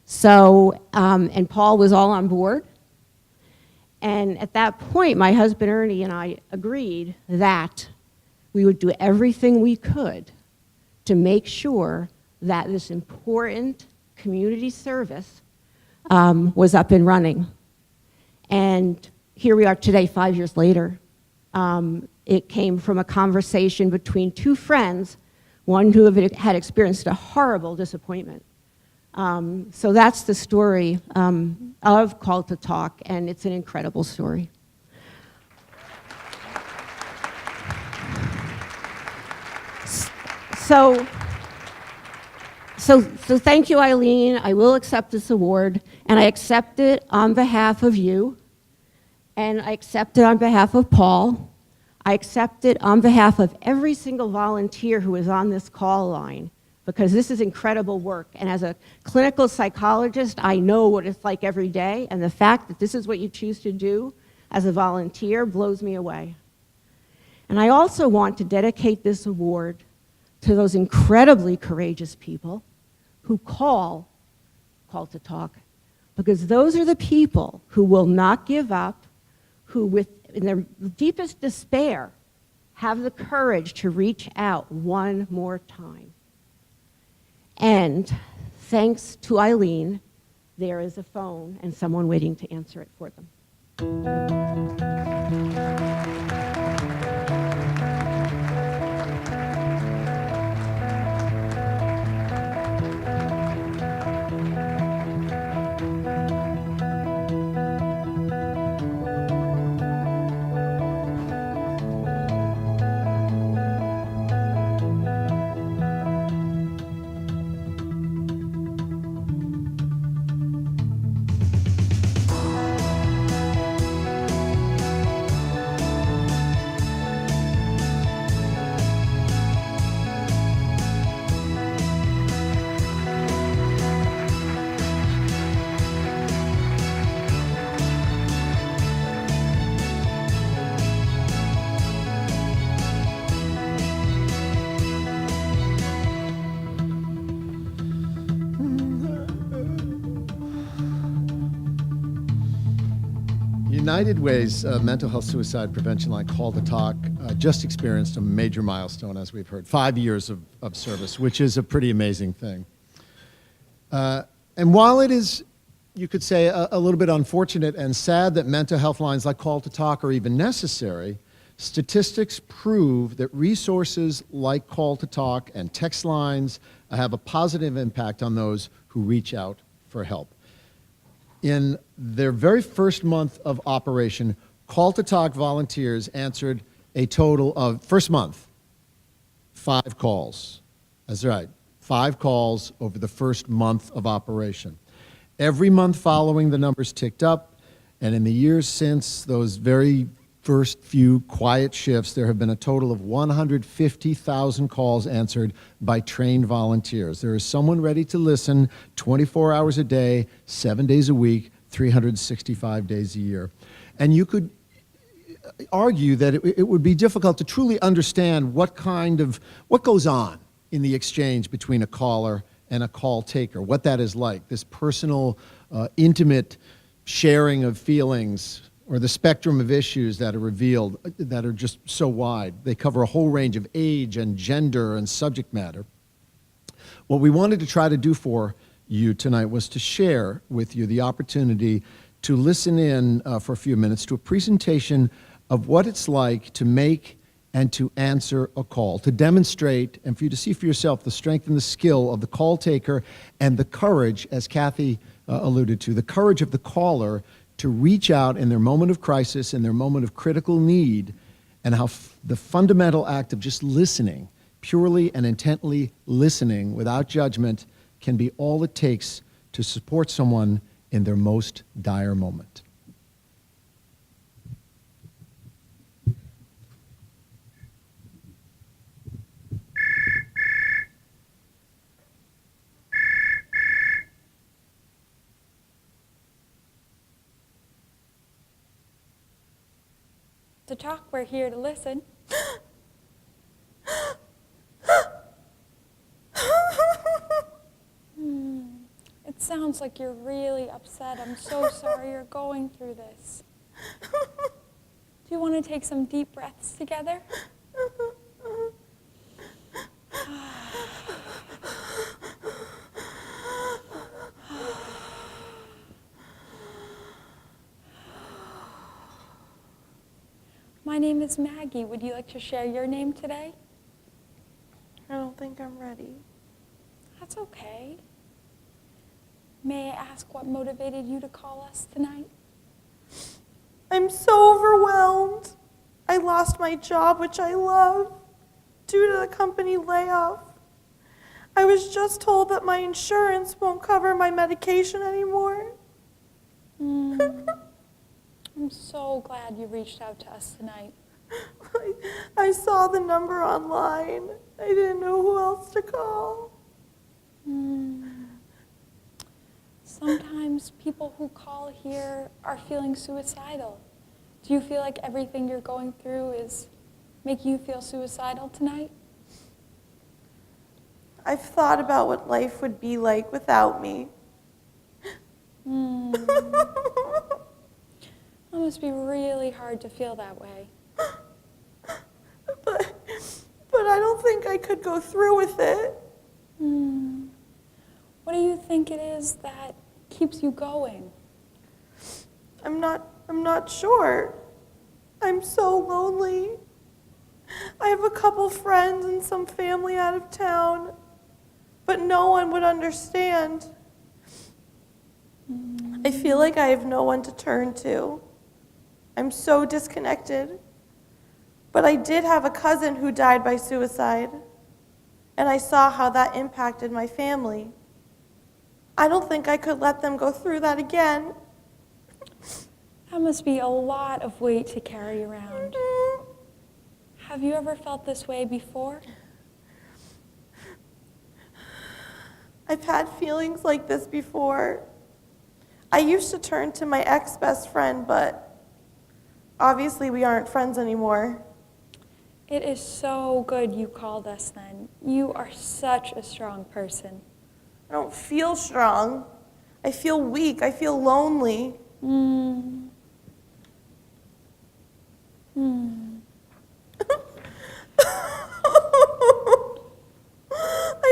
So, and Paul was all on board. And at that point, my husband Ernie and I agreed that we would do everything we could to make sure that this important community service was up and running. And here we are today, 5 years later. It came from a conversation between 2 friends, one who had experienced a horrible disappointment. So that's the story of Call to Talk, and it's an incredible story. So thank you, Eileen. I will accept this award, and I accept it on behalf of you, and I accept it on behalf of Paul. I accept it on behalf of every single volunteer who is on this call line, because this is incredible work. And as a clinical psychologist, I know what it's like every day, and the fact that this is what you choose to do as a volunteer blows me away. And I also want to dedicate this award to those incredibly courageous people who call to talk, because those are the people who will not give up, who in their deepest despair have the courage to reach out one more time. And thanks to Eileen, there is a phone and someone waiting to answer it for them. United Way's mental health suicide prevention line, Call to Talk, just experienced a major milestone, as we've heard, 5 years of service, which is a pretty amazing thing. And while it is, you could say, a little bit unfortunate and sad that mental health lines like Call to Talk are even necessary, statistics prove that resources like Call to Talk and text lines have a positive impact on those who reach out for help. In their very first month of operation, Call to Talk volunteers answered a total of, first month, 5 calls. That's right, 5 calls over the first month of operation. Every month following, the numbers ticked up, and in the years since those very first few quiet shifts, there have been a total of 150,000 calls answered by trained volunteers. There is someone ready to listen 24 hours a day, 7 days a week, 365 days a year. And you could argue that it would be difficult to truly understand what goes on in the exchange between a caller and a call taker, what that is like, this personal, intimate sharing of feelings, or the spectrum of issues that are revealed that are just so wide. They cover a whole range of age and gender and subject matter. What we wanted to try to do for you tonight was to share with you the opportunity to listen in for a few minutes to a presentation of what it's like to make and to answer a call, to demonstrate and for you to see for yourself the strength and the skill of the call taker and the courage, as Kathy alluded to, the courage of the caller to reach out in their moment of crisis, in their moment of critical need, and how the fundamental act of just listening, purely and intently listening without judgment, can be all it takes to support someone in their most dire moment. to talk, we're here to listen. It sounds like you're really upset. I'm so sorry you're going through this. Do you want to take some deep breaths together? My name is Maggie. Would you like to share your name today? I don't think I'm ready. That's okay. May I ask what motivated you to call us tonight? I'm so overwhelmed. I lost my job, which I love, due to the company layoff. I was just told that my insurance won't cover my medication anymore. I'm so glad you reached out to us tonight. I saw the number online. I didn't know who else to call. Sometimes people who call here are feeling suicidal. Do you feel like everything you're going through is making you feel suicidal tonight? I've thought about what life would be like without me. That must be really hard to feel that way. But I don't think I could go through with it. What do you think it is that keeps you going? I'm not sure. I'm so lonely. I have a couple friends and some family out of town, but no one would understand. I feel like I have no one to turn to. I'm so disconnected. But I did have a cousin who died by suicide, and I saw how that impacted my family. I don't think I could let them go through that again. That must be a lot of weight to carry around. Have you ever felt this way before? I've had feelings like this before. I used to turn to my ex-best friend, but obviously we aren't friends anymore. It is so good you called us then. You are such a strong person. I don't feel strong. I feel weak. I feel lonely. I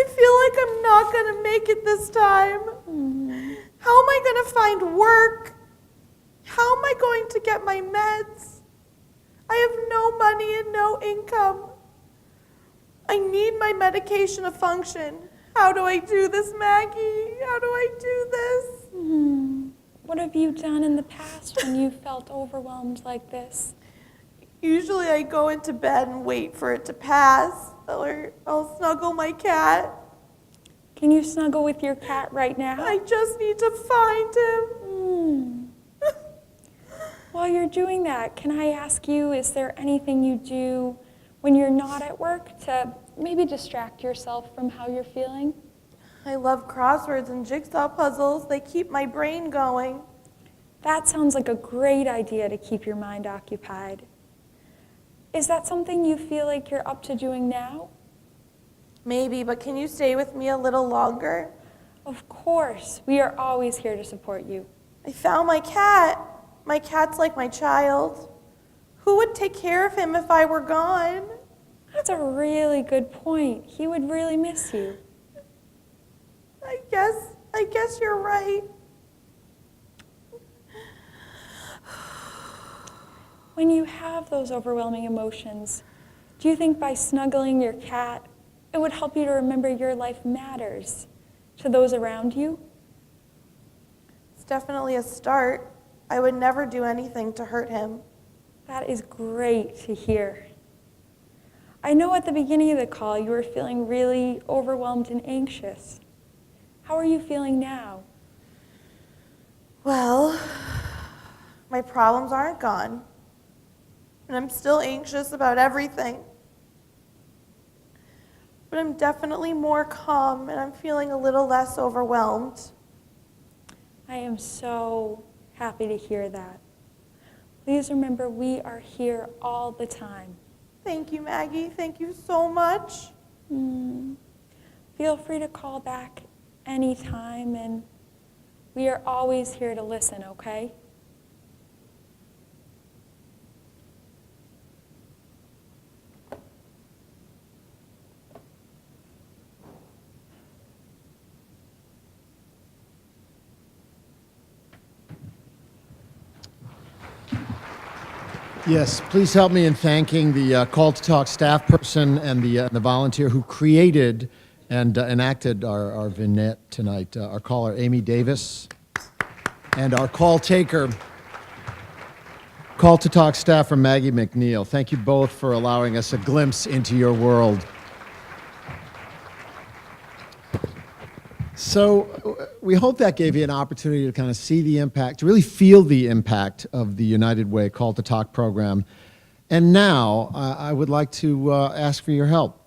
feel like I'm not going to make it this time. How am I going to find work? How am I going to get my meds? I have no money and no income. I need my medication to function. How do I do this, Maggie? How do I do this? What have you done in the past when you felt overwhelmed like this? Usually I go into bed and wait for it to pass, or I'll snuggle my cat. Can you snuggle with your cat right now? I just need to find him. While you're doing that, can I ask you, is there anything you do when you're not at work to maybe distract yourself from how you're feeling? I love crosswords and jigsaw puzzles. They keep my brain going. That sounds like a great idea to keep your mind occupied. Is that something you feel like you're up to doing now? Maybe, but can you stay with me a little longer? Of course. We are always here to support you. I found my cat. My cat's like my child. Who would take care of him if I were gone? That's a really good point. He would really miss you. I guess you're right. When you have those overwhelming emotions, do you think by snuggling your cat, it would help you to remember your life matters to those around you? It's definitely a start. I would never do anything to hurt him. That is great to hear. I know at the beginning of the call you were feeling really overwhelmed and anxious. How are you feeling now? Well, my problems aren't gone, and I'm still anxious about everything. But I'm definitely more calm, and I'm feeling a little less overwhelmed. I am so happy to hear that. Please remember we are here all the time. Thank you, Maggie. Thank you so much. Feel free to call back anytime, and we are always here to listen, okay? Yes, please help me in thanking the Call to Talk staff person and the volunteer who created and enacted our vignette tonight. Our caller, Amy Davis, and our call taker, Call to Talk staffer, Maggie McNeil. Thank you both for allowing us a glimpse into your world. So we hope that gave you an opportunity to kind of see the impact, to really feel the impact of the United Way Call to Talk program. And now I would like to ask for your help.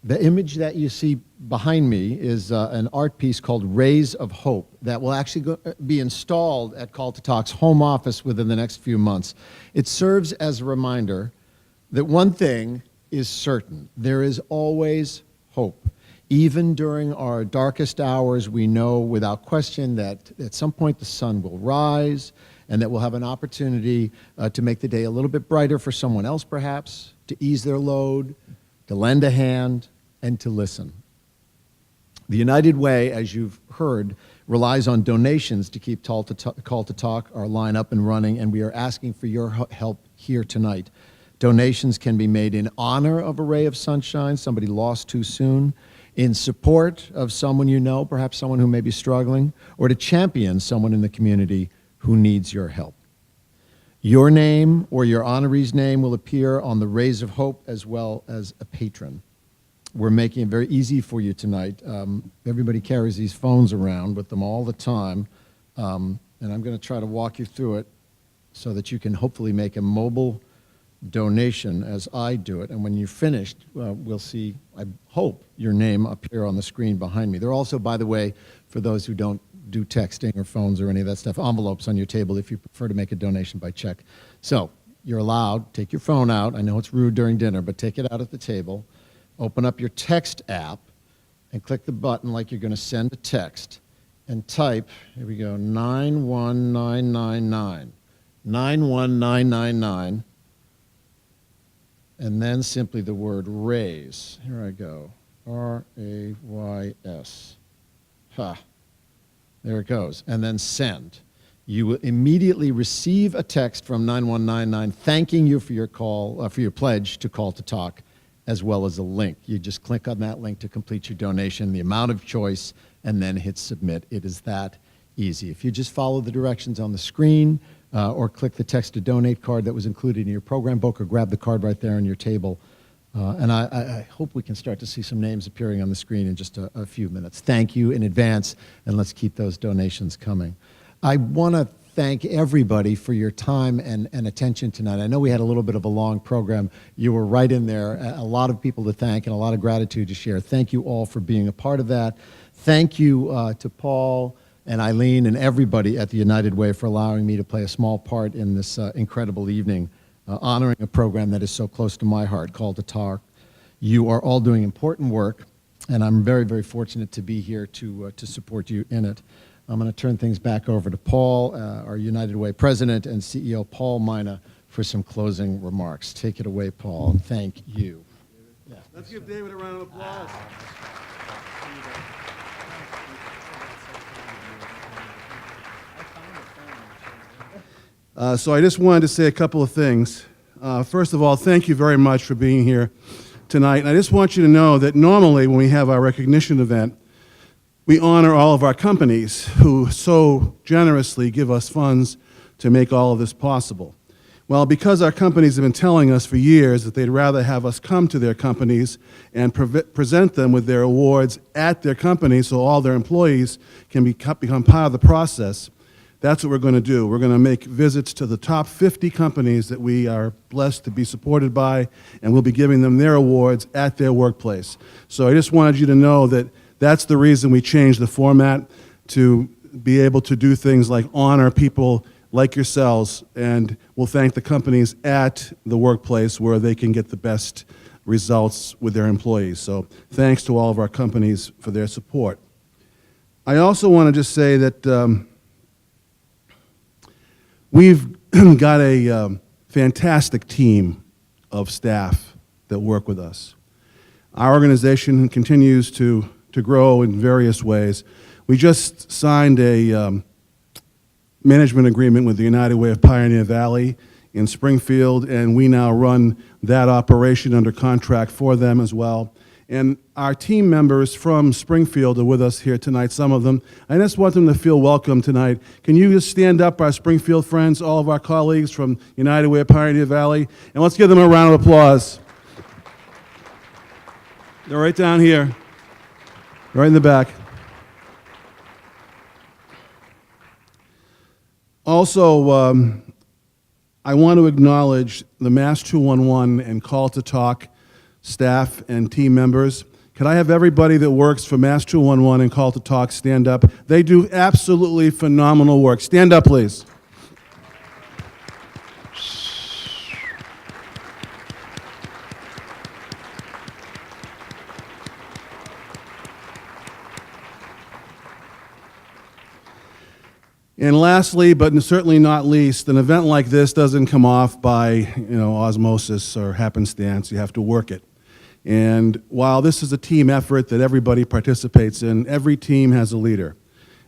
The image that you see behind me is an art piece called Rays of Hope that will actually be installed at Call to Talk's home office within the next few months. It serves as a reminder that one thing is certain: there is always hope. Even during our darkest hours, we know without question that at some point the sun will rise and that we'll have an opportunity to make the day a little bit brighter for someone else, perhaps, to ease their load, to lend a hand, and to listen. The United Way, as you've heard, relies on donations to keep Call to Talk, our line up and running, and we are asking for your help here tonight. Donations can be made in honor of a ray of sunshine, somebody lost too soon, in support of someone you know, perhaps someone who may be struggling, or to champion someone in the community who needs your help. Your name or your honoree's name will appear on the Rays of Hope as well as a patron. We're making it very easy for you tonight. Everybody carries these phones around with them all the time, and I'm going to try to walk you through it so that you can hopefully make a mobile donation as I do it, and when you're finished, we'll see, I hope, your name appear on the screen behind me. There are also, by the way, for those who don't do texting or phones or any of that stuff, envelopes on your table if you prefer to make a donation by check. So you're allowed, take your phone out. I know it's rude during dinner, but take it out at the table. Open up your text app and click the button like you're going to send a text and type, here we go, 91999, 91999, and then simply the word raise. Here I go, R-A-Y-S. Ha, there it goes, and then send. You will immediately receive a text from 9199 thanking you for your call, for your pledge to Call to Talk, as well as a link. You just click on that link to complete your donation, the amount of choice, and then hit submit. It is that easy. If you just follow the directions on the screen, or click the text to donate card that was included in your program book, or grab the card right there on your table. And I hope we can start to see some names appearing on the screen in just a few minutes. Thank you in advance, and let's keep those donations coming. I want to thank everybody for your time and attention tonight. I know we had a little bit of a long program. You were right in there. A lot of people to thank and a lot of gratitude to share. Thank you all for being a part of that. Thank you to Paul and Eileen and everybody at the United Way for allowing me to play a small part in this incredible evening, honoring a program that is so close to my heart, Call to Talk. You are all doing important work, and I'm very, very fortunate to be here to support you in it. I'm going to turn things back over to Paul, our United Way President and CEO, Paul Mina, for some closing remarks. Take it away, Paul, and thank you. Yeah. Let's give David a round of applause. So I just wanted to say a couple of things. First of all, thank you very much for being here tonight. And I just want you to know that normally when we have our recognition event, we honor all of our companies who so generously give us funds to make all of this possible. Well, because our companies have been telling us for years that they'd rather have us come to their companies and present them with their awards at their companies so all their employees can become part of the process, that's what we're going to do. We're going to make visits to the top 50 companies that we are blessed to be supported by, and we'll be giving them their awards at their workplace. So I just wanted you to know that that's the reason we changed the format, to be able to do things like honor people like yourselves, and we'll thank the companies at the workplace where they can get the best results with their employees. So thanks to all of our companies for their support. I also want to just say that we've got a fantastic team of staff that work with us. Our organization continues to grow in various ways. We just signed a management agreement with the United Way of Pioneer Valley in Springfield, and we now run that operation under contract for them as well. And our team members from Springfield are with us here tonight, some of them. I just want them to feel welcome tonight. Can you just stand up, our Springfield friends, all of our colleagues from United Way of Pioneer Valley, and let's give them a round of applause. They're right down here, right in the back. Also, I want to acknowledge the Mass 211 and Call to Talk staff and team members. Could I have everybody that works for Mass 211 and Call to Talk stand up? They do absolutely phenomenal work. Stand up, please. And lastly, but certainly not least, an event like this doesn't come off by, osmosis or happenstance. You have to work it. And while this is a team effort that everybody participates in, every team has a leader.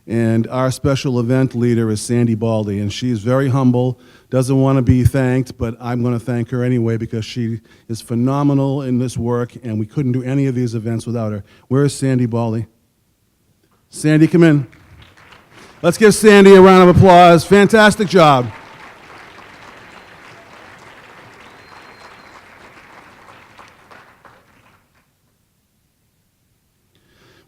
And our special event leader is Sandy Baldy, and she's very humble, doesn't want to be thanked, but I'm going to thank her anyway because she is phenomenal in this work, and we couldn't do any of these events without her. Where is Sandy Baldy? Sandy, come in. Let's give Sandy a round of applause. Fantastic job.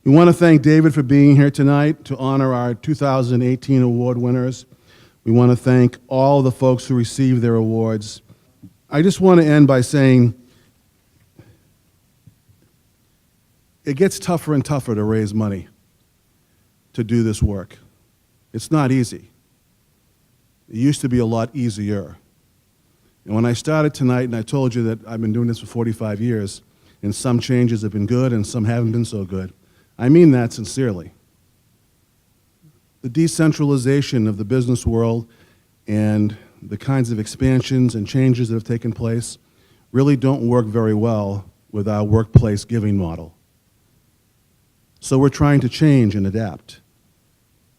We want to thank David for being here tonight to honor our 2018 award winners. We want to thank all of the folks who received their awards. I just want to end by saying it gets tougher and tougher to raise money to do this work. It's not easy. It used to be a lot easier. And when I started tonight, and I told you that I've been doing this for 45 years, and some changes have been good and some haven't been so good, I mean that sincerely. The decentralization of the business world and the kinds of expansions and changes that have taken place really don't work very well with our workplace giving model. So we're trying to change and adapt.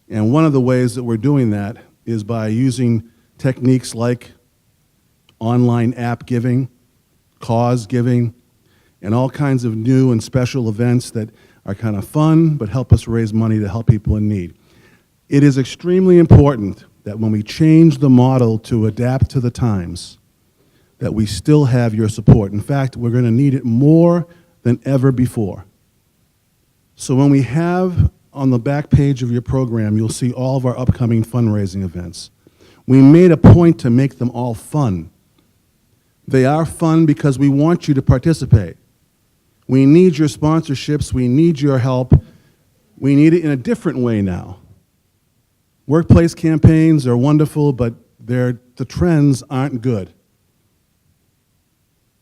And one of the ways that we're doing that is by using techniques like online app giving, cause giving, and all kinds of new and special events that are kind of fun but help us raise money to help people in need. It is extremely important that when we change the model to adapt to the times, that we still have your support. In fact, we're going to need it more than ever before. So when we have on the back page of your program, you'll see all of our upcoming fundraising events. We made a point to make them all fun. They are fun because we want you to participate. We need your sponsorships. We need your help. We need it in a different way now. Workplace campaigns are wonderful, but the trends aren't good.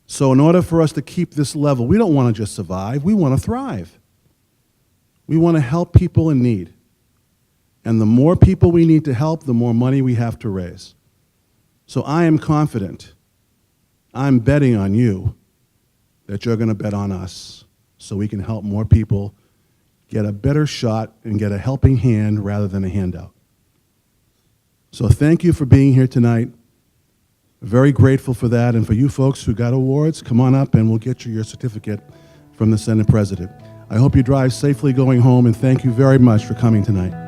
So in order for us to keep this level, we don't want to just survive. We want to thrive. We want to help people in need. And the more people we need to help, the more money we have to raise. So I am confident, I'm betting on you, that you're going to bet on us so we can help more people get a better shot and get a helping hand rather than a handout. So thank you for being here tonight. Very grateful for that. And for you folks who got awards, come on up and we'll get you your certificate from the Senate President. I hope you drive safely going home, and thank you very much for coming tonight.